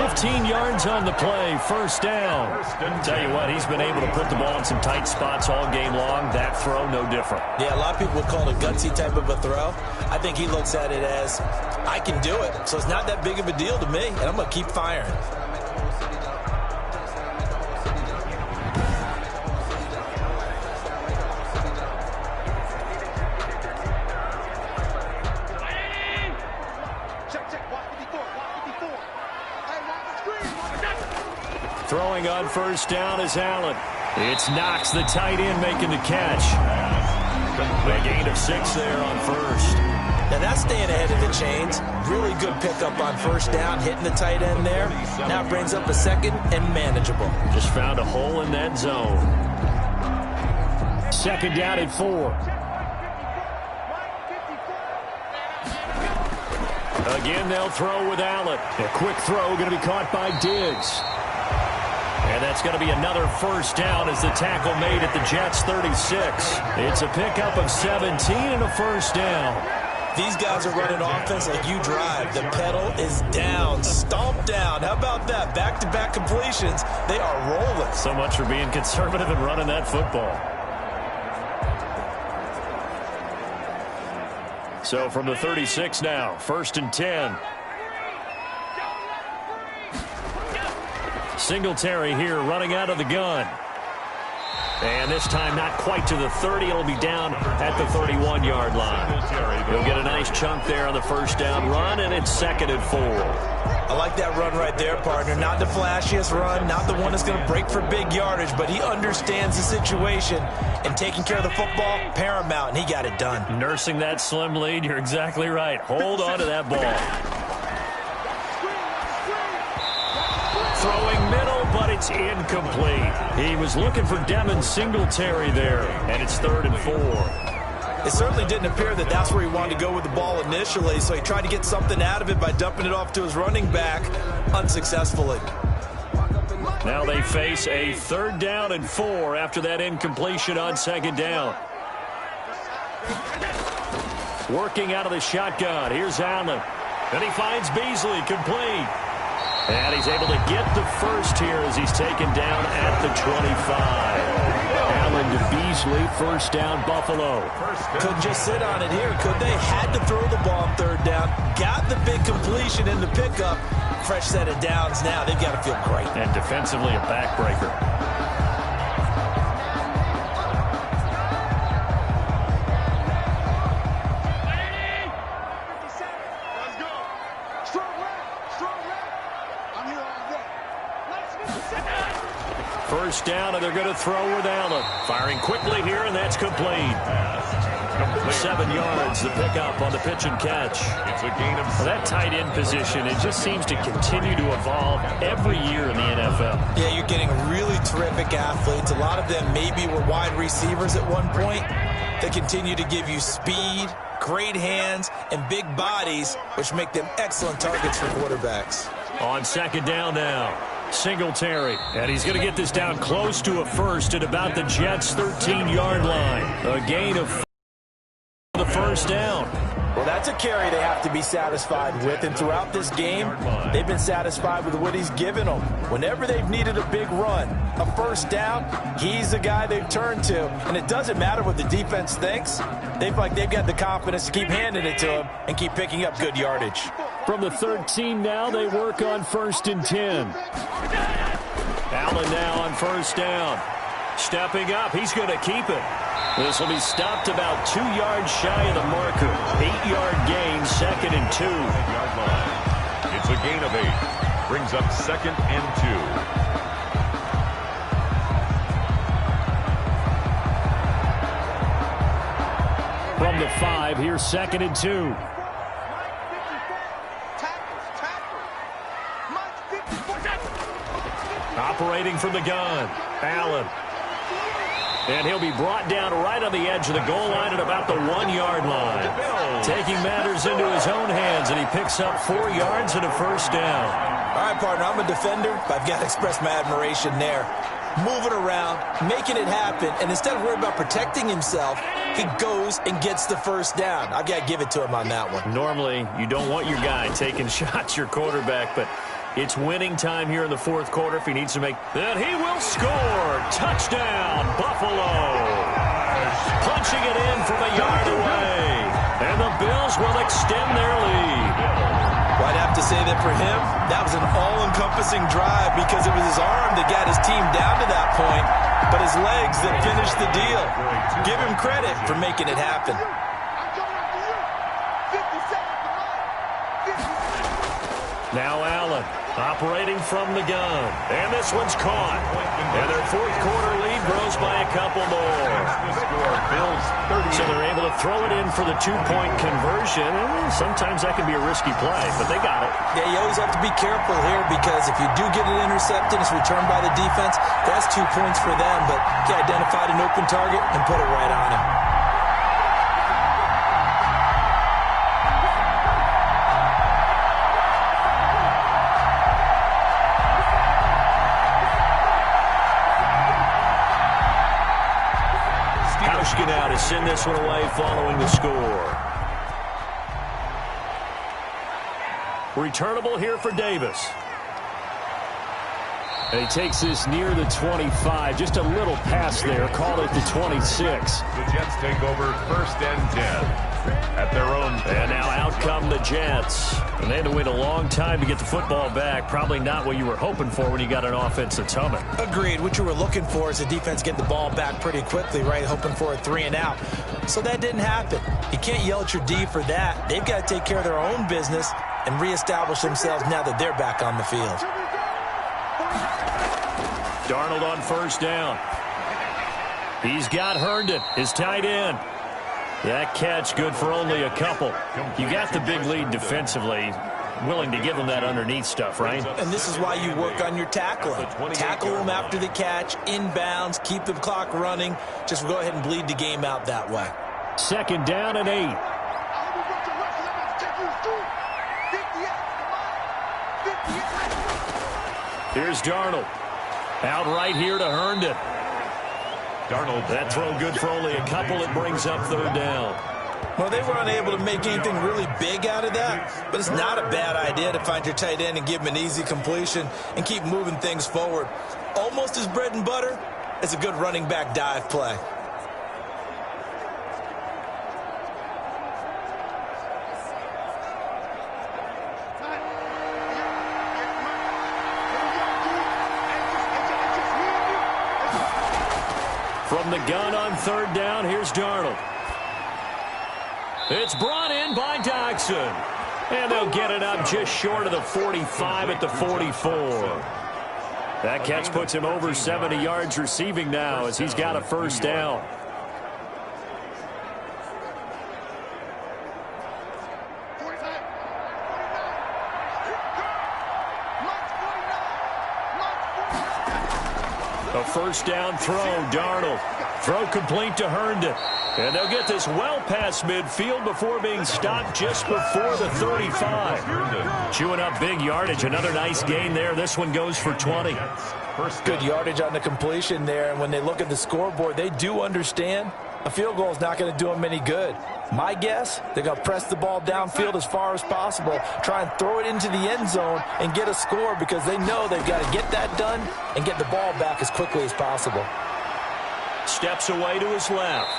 15 yards on the play, 1st down. Tell you what, he's been able to put the ball in some tight spots all game long. That throw, no different. Yeah, a lot of people would call it a gutsy type of a throw. I think he looks at it as, I can do it. So it's not that big of a deal to me, and I'm going to keep firing. Throwing on 1st down is Allen. It's Knox, the tight end, making the catch. A gain of 6 there on 1st. Now that's staying ahead of the chains. Really good pickup on 1st down, hitting the tight end there. Now brings up a 2nd and manageable. Just found a hole in that zone. 2nd down at 4. Again, they'll throw with Allen. A quick throw going to be caught by Diggs. And that's going to be another 1st down as the tackle made at the Jets' 36. It's a pickup of 17 and a 1st down. These guys are running offense like you drive. The pedal is down, stomped down. How about that? Back-to-back completions. They are rolling. So much for being conservative and running that football. So from the 36 now, 1st and 10. Singletary here running out of the gun. And this time not quite to the 30. It'll be down at the 31-yard line. He'll get a nice chunk there on the 1st down run, and it's 2nd and 4. I like that run right there, partner. Not the flashiest run, not the one that's going to break for big yardage, but he understands the situation, and taking care of the football, paramount, and he got it done. Nursing that slim lead, you're exactly right. Hold on to that ball. Throwing middle, but it's incomplete. He was looking for Devin Singletary there, and it's 3rd and 4. It certainly didn't appear that that's where he wanted to go with the ball initially, so he tried to get something out of it by dumping it off to his running back unsuccessfully. Now they face a 3rd down and 4 after that incompletion on 2nd down. Working out of the shotgun. Here's Allen. And he finds Beasley complete. And he's able to get the 1st here as he's taken down at the 25. Allen to Beasley, 1st down, Buffalo. Couldn't just sit on it here, could they? Had to throw the ball on 3rd down. Got the big completion in the pickup. Fresh set of downs now. They've got to feel great. And defensively a backbreaker. First down, and they're going to throw with Allen. Firing quickly here, and that's complete. 7 yards, the pickup on the pitch and catch. It's a gain of 7. That tight end position, it just seems to continue to evolve every year in the NFL. Yeah, you're getting really terrific athletes. A lot of them maybe were wide receivers at one point. They continue to give you speed, great hands, and big bodies, which make them excellent targets for quarterbacks. On 2nd down now. Singletary, and he's going to get this down close to a 1st at about the Jets' 13-yard line. A gain of the 1st down. Well, that It's a carry they have to be satisfied with, and throughout this game, they've been satisfied with what he's given them. Whenever they've needed a big run, a first down, he's the guy they've turned to. And it doesn't matter what the defense thinks. They feel like they've got the confidence to keep handing it to him and keep picking up good yardage. From the 13 now, they work on 1st and 10. Allen now on first down. Stepping up, he's going to keep it. This will be stopped about 2 yards shy of the marker. 8-yard gain, 2nd and 2. Yard line. It's a gain of 8. Brings up 2nd and 2. From the 5, here's 2nd and 2. Operating from the gun, Allen. And he'll be brought down right on the edge of the goal line at about the 1-yard line. Taking matters into his own hands, and he picks up 4 yards and a first down. All right, partner, I'm a defender, but I've got to express my admiration there. Moving around, making it happen, and instead of worrying about protecting himself, he goes and gets the first down. I've got to give it to him on that one. Normally, you don't want your guy taking shots, your quarterback, but it's winning time here in the 4th quarter if he needs to make. And he will score. Touchdown, Buffalo. Punching it in from a yard away. And the Bills will extend their lead. Well, I'd have to say that for him, that was an all-encompassing drive because it was his arm that got his team down to that point, but his legs that finished the deal. Give him credit for making it happen. Now Allen operating from the gun. And this one's caught. And their 4th quarter lead grows by a couple more. So they're able to throw it in for the 2-point conversion. And sometimes that can be a risky play, but they got it. Yeah, you always have to be careful here because if you do get it intercepted, it's returned by the defense, that's 2 points for them. But he identified an open target and put it right on him. Out to send this one away following the score. Returnable here for Davis. And he takes this near the 25. Just a little pass there. Called it the 26. The Jets take over 1st and 10 at their own 10. And now out come the Jets. And they had to wait a long time to get the football back. Probably not what you were hoping for when you got an offense that's humming. Agreed. What you were looking for is the defense get the ball back pretty quickly, right? Hoping for a 3-and-out. So that didn't happen. You can't yell at your D for that. They've got to take care of their own business and reestablish themselves now that they're back on the field. Darnold on first down. He's got Herndon, his tight end. That catch good for only a couple. You got the big lead defensively. Willing to give them that underneath stuff, right? And this is why you work on your tackling. Tackle them after the catch, inbounds, keep the clock running. Just go ahead and bleed the game out that way. 2nd down and 8. Here's Darnold. Out right here to Herndon. Darnold. That throw good for only a couple. It brings up 3rd down. Well, they were unable to make anything really big out of that, but it's not a bad idea to find your tight end and give him an easy completion and keep moving things forward. Almost as bread and butter as a good running back dive play. From the gun on 3rd down, here's Darnold. It's brought in by Dodson. And they'll get it up just short of the 45 at the 44. That catch puts him over 70 yards receiving now as he's got a first down. A first down throw, Darnold. Throw complete to Herndon. And they'll get this well past midfield before being stopped just before the 35. Chewing up big yardage. Another nice gain there. This one goes for 20. Good yardage on the completion there. And when they look at the scoreboard, they do understand A field goal is not going to do them any good. My guess, they're going to press the ball downfield as far as possible, try and throw it into the end zone and get a score because they know they've got to get that done and get the ball back as quickly as possible. Steps away to his left.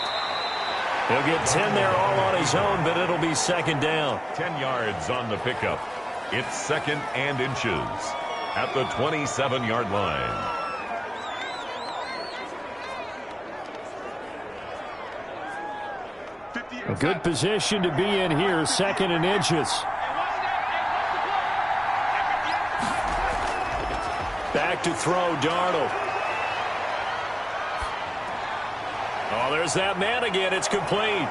He'll get 10 there all on his own, but it'll be second down. 10 yards on the pickup. It's second and inches at the 27-yard line. A good position to be in here, second and inches. Back to throw, Darnold. Oh, there's that man again. It's complete.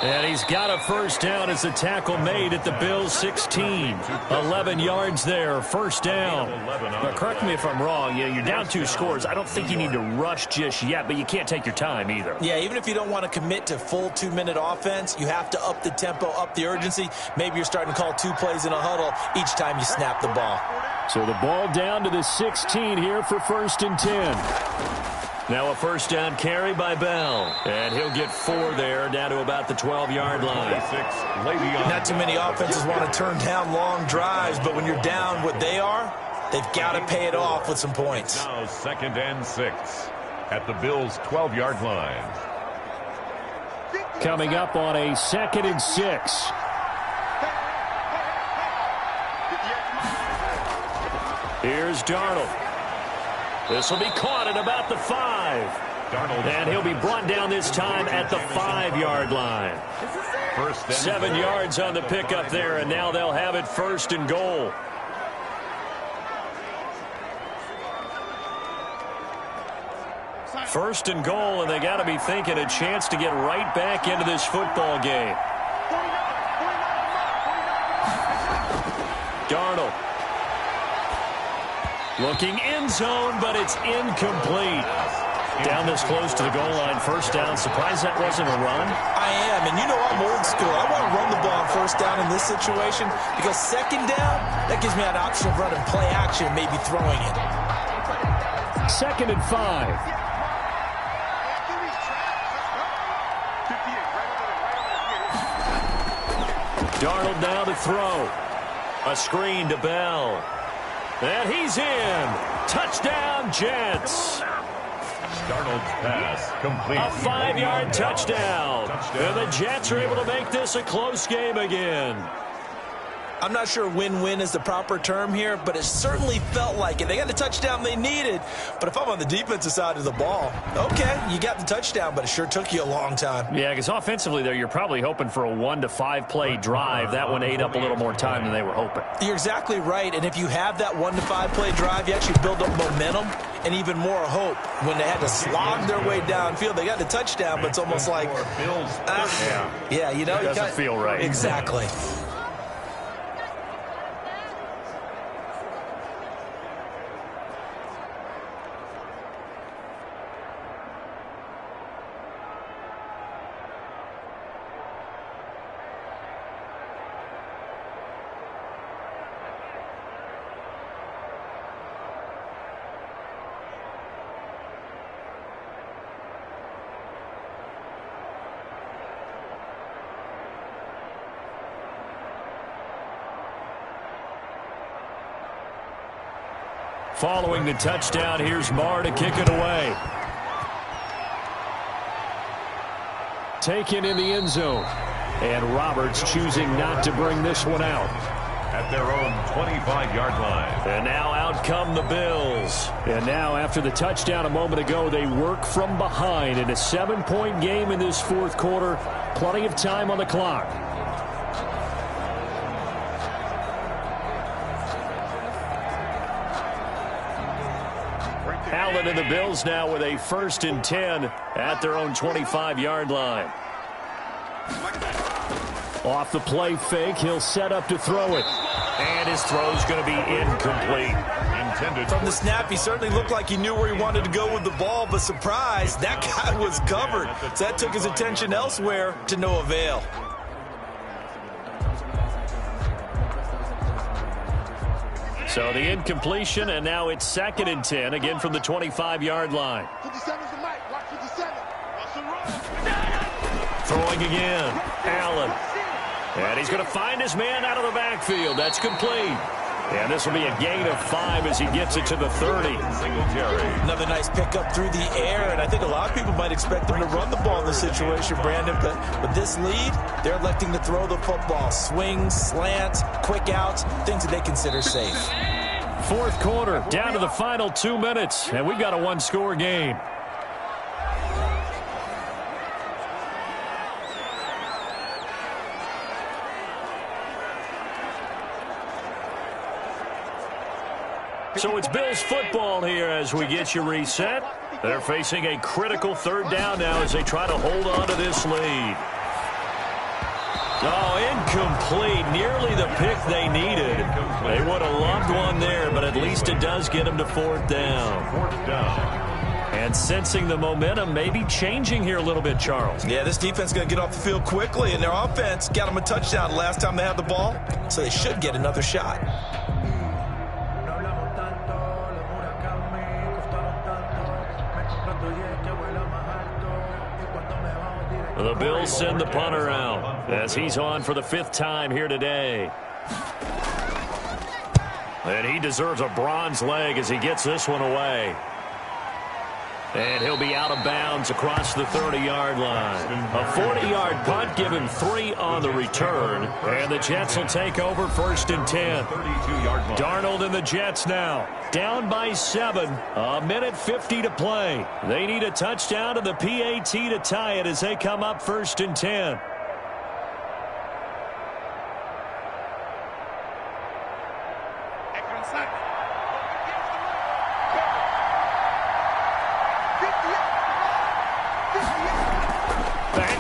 And he's got a first down as the tackle made at the Bills' 16. 11 yards there, first down. Now, correct me if I'm wrong. You're down 2 scores. I don't think you need to rush just yet, but you can't take your time either. Yeah, even if you don't want to commit to full 2-minute offense, you have to up the tempo, up the urgency. Maybe you're starting to call 2 plays in a huddle each time you snap the ball. So the ball down to the 16 here for first and 10. Now a first down carry by Bell. And he'll get 4 there, down to about the 12-yard line. Not too many offenses want to turn down long drives, but when you're down what they are, they've got to pay it off with some points. Now second and 6 at the Bills' 12-yard line. Coming up on a second and 6. Here's Darnold. This will be caught at about the 5. And he'll be brought down this time at the 5-yard line. 7 yards on the pickup there, and now they'll have it first and goal. First and goal, and they got to be thinking a chance to get right back into this football game. Darnold. Looking end zone, but it's incomplete. Down this close to the goal line, first down. Surprised that wasn't a run? I am, and you know I'm old school. I want to run the ball on first down in this situation because second down, that gives me an option of running play action, maybe throwing it. Second and 5. Darnold now to throw. A screen to Bell. And he's in. Touchdown, Jets. Darnold's pass complete. A 5-yard touchdown. And the Jets are able to make this a close game again. I'm not sure win-win is the proper term here, but it certainly felt like it. They got the touchdown they needed, but if I'm on the defensive side of the ball, okay, you got the touchdown, but it sure took you a long time. Yeah, because offensively there, you're probably hoping for a 1 to 5 play drive. That one ate up a little more time than they were hoping. You're exactly right, and if you have that 1 to 5 play drive, you actually build up momentum and even more hope. When they had to slog their way downfield, they got the touchdown, but it's almost like, yeah, you know, it doesn't feel right. Exactly. Following the touchdown, here's Marr to kick it away. Taken in the end zone. And Roberts choosing not to bring this one out. At their own 25-yard line. And now out come the Bills. And now after the touchdown a moment ago, they work from behind in a 7-point game in this fourth quarter. Plenty of time on the clock. Allen and the Bills now with a 1st and 10 at their own 25-yard line. Off the play fake, he'll set up to throw it. And his throw's going to be incomplete. Intended. From the snap, he certainly looked like he knew where he wanted to go with the ball, but surprise, that guy was covered. So that took his attention elsewhere to no avail. So the incompletion, and now it's 2nd and 10, again from the 25-yard line. 57's the mic. Watch 57. Throwing again. Allen. And he's going to find his man out of the backfield. That's complete. And this will be a gain of 5 as he gets it to the 30. Another nice pickup through the air, and I think a lot of people might expect them to run the ball in this situation, Brandon, but with this lead, they're electing to throw the football. Swings, slants, quick outs, things that they consider safe. Fourth quarter, down to the final 2 minutes, and we've got a one-score game. So it's Bills football here as we get you reset. They're facing a critical third down now as they try to hold on to this lead. Oh, incomplete. Nearly the pick they needed. They would have loved one there, but at least it does get them to fourth down. And sensing the momentum, maybe changing here a little bit, Charles. Yeah, this defense is going to get off the field quickly, and their offense got them a touchdown last time they had the ball, so they should get another shot. The Bills send the punter out as he's on for the 5th time here today. And he deserves a bronze leg as he gets this one away. And he'll be out of bounds across the 30-yard line. A 40-yard punt, give him 3 on the return. And the Jets will take over 1st and 10. Darnold and the Jets now. Down by 7. A minute 50 to play. They need a touchdown to the PAT to tie it as they come up 1st and 10.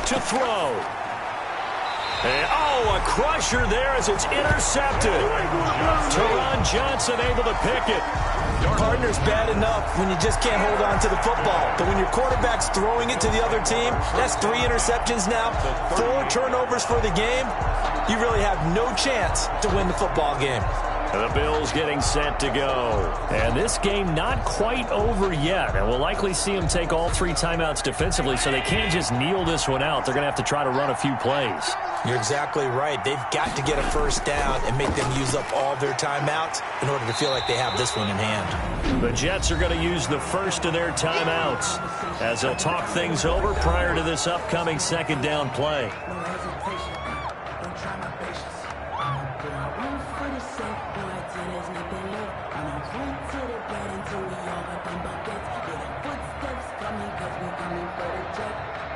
To throw. And, a crusher there as it's intercepted. Teron Johnson able to pick it. Partner's bad enough when you just can't hold on to the football. But when your quarterback's throwing it to the other team, that's 3 interceptions now, 4 turnovers for the game. You really have no chance to win the football game. The Bills getting set to go. And this game not quite over yet. And we'll likely see them take all 3 timeouts defensively, so they can't just kneel this one out. They're going to have to try to run a few plays. You're exactly right. They've got to get a first down and make them use up all their timeouts in order to feel like they have this one in hand. The Jets are going to use the first of their timeouts as they'll talk things over prior to this upcoming 2nd down play.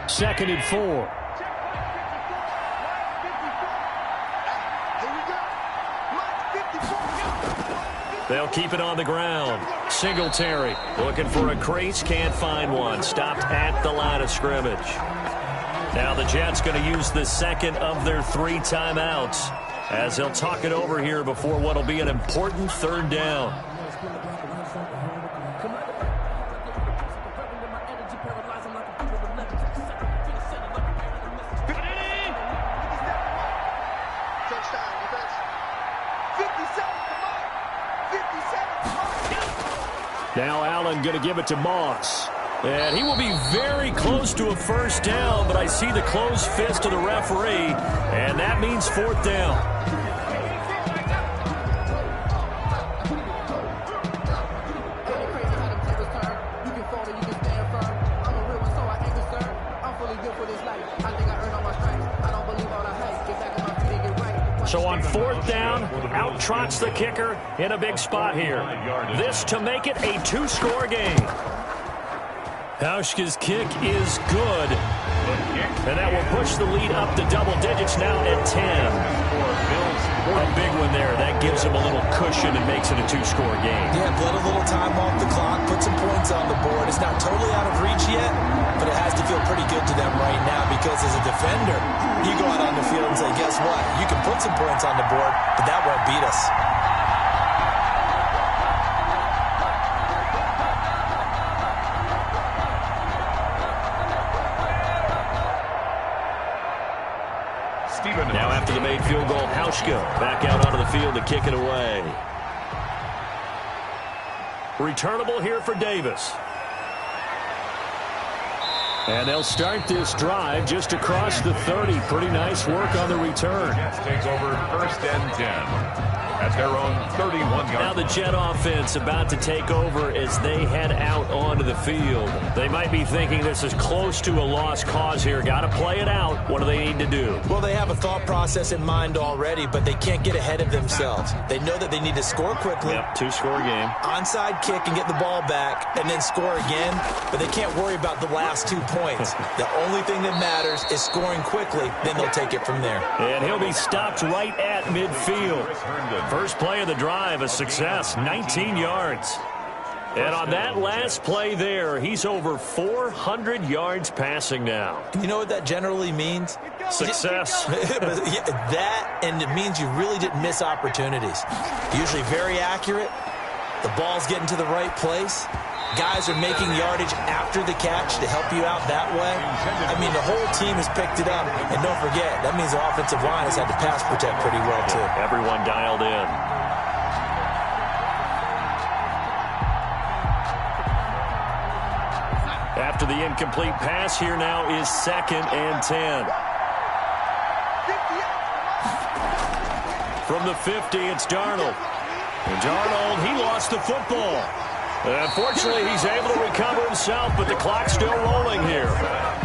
Second and 4. They'll keep it on the ground. Singletary looking for a crease, can't find one. Stopped at the line of scrimmage. Now the Jets going to use the 2nd of their 3 timeouts as they'll talk it over here before what will be an important 3rd down. Now Allen going to give it to Moss. And he will be very close to a first down, but I see the closed fist of the referee, and that means 4th down. So on 4th down, out trots the kicker in a big spot here. This to make it a 2-score game. Hauschka's kick is good. And that will push the lead up to double digits now at 10. A big one there. That gives them a little cushion and makes it a 2-score game. Yeah, let a little time off the clock, put some points on the board. It's not totally out of reach yet, but it has to feel pretty good to them right now because as a defender, you go out on the field and say, guess what? You can put some points on the board, but that won't beat us. Now after the made field goal, Hauschka back out onto the field to kick it away. Returnable here for Davis. And they'll start this drive just across the 30. Pretty nice work on the return. Jets takes over 1st and 10 at their own 31-yard. Now the Jet offense about to take over as they head out onto the field. They might be thinking this is close to a lost cause here. Got to play it out. What do they need to do? Well, they have a thought process in mind already, but they can't get ahead of themselves. They know that they need to score quickly. Yep, 2-score game. Onside kick and get the ball back and then score again, but they can't worry about the last 2 points. The only thing that matters is scoring quickly, then they'll take it from there. And he'll be stopped right at midfield. First play of the drive, a success, 19 yards. And on that last play there, he's over 400 yards passing now. You know what that generally means? Success. That, and it means you really didn't miss opportunities. Usually very accurate. The ball's getting to the right place. Guys are making yardage after the catch to help you out that way. I mean, the whole team has picked it up. And don't forget, that means the offensive line has had to pass protect pretty well, too. Everyone dialed in. After the incomplete pass, here now is 2nd and 10. From the 50, it's Darnold. And Darnold, he lost the football. Unfortunately, he's able to recover himself, but the clock's still rolling here.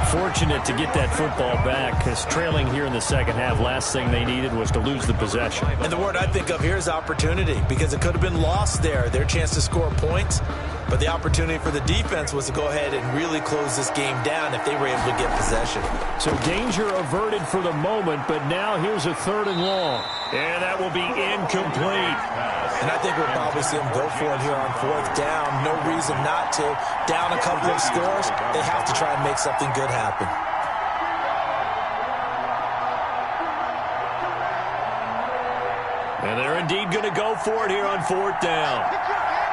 Fortunate to get that football back, because trailing here in the second half, last thing they needed was to lose the possession. And the word I think of here is opportunity, because it could have been lost there, their chance to score points. But the opportunity for the defense was to go ahead and really close this game down if they were able to get possession. So danger averted for the moment, but now here's a 3rd and long. And that will be incomplete. And I think we'll probably see them go for it here on 4th down. No reason not to. Down a couple of scores, they have to try and make something good happen. And they're indeed going to go for it here on 4th down.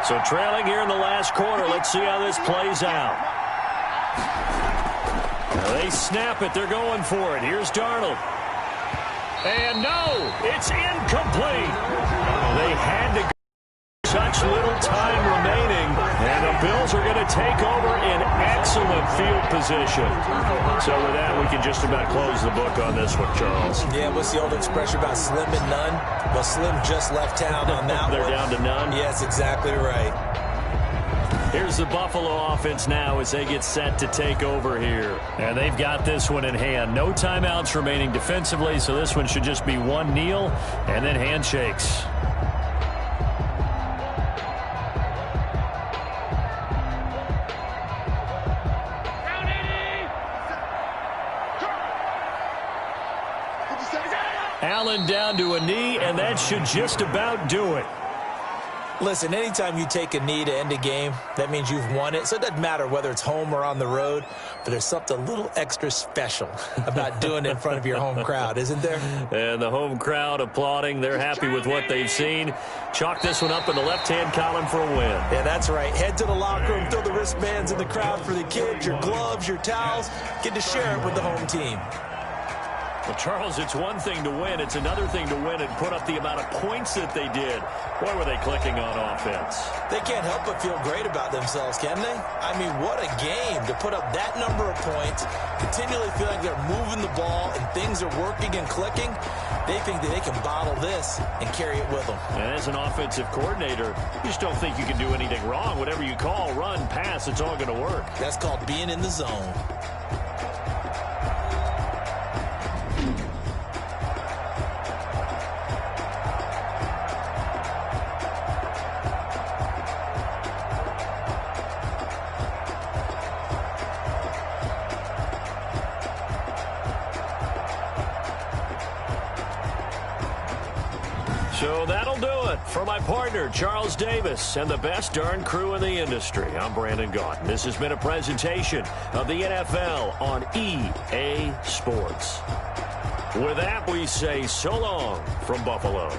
So trailing here in the last quarter. Let's see how this plays out. Now they snap it. They're going for it. Here's Darnold. And no, it's incomplete. They had to go. Such little time remaining, and the Bills are going to take over in excellent field position. So with that, we can just about close the book on this one, Charles. Yeah, what's the old expression about slim and none? Well, Slim just left town on that They're one. down to none? Yes, exactly right. Here's the Buffalo offense now as they get set to take over here. And they've got this one in hand. No timeouts remaining defensively, so this one should just be one kneel and then handshakes. Allen down to a knee, and that should just about do it. Listen, anytime you take a knee to end a game, that means you've won it. So it doesn't matter whether it's home or on the road, but there's something a little extra special about doing it in front of your home crowd, isn't there? And the home crowd applauding. They're happy with what they've seen. Chalk this one up in the left-hand column for a win. Yeah, that's right. Head to the locker room, throw the wristbands in the crowd for the kids, your gloves, your towels. Get to share it with the home team. Well, Charles, it's one thing to win. It's another thing to win and put up the amount of points that they did. Boy, were they clicking on offense. They can't help but feel great about themselves, can they? I mean, what a game to put up that number of points, continually feeling they're moving the ball and things are working and clicking. They think that they can bottle this and carry it with them. And as an offensive coordinator, you just don't think you can do anything wrong. Whatever you call, run, pass, it's all going to work. That's called being in the zone. So that'll do it for my partner, Charles Davis, and the best darn crew in the industry. I'm Brandon Gaudin. This has been a presentation of the NFL on EA Sports. With that, we say so long from Buffalo.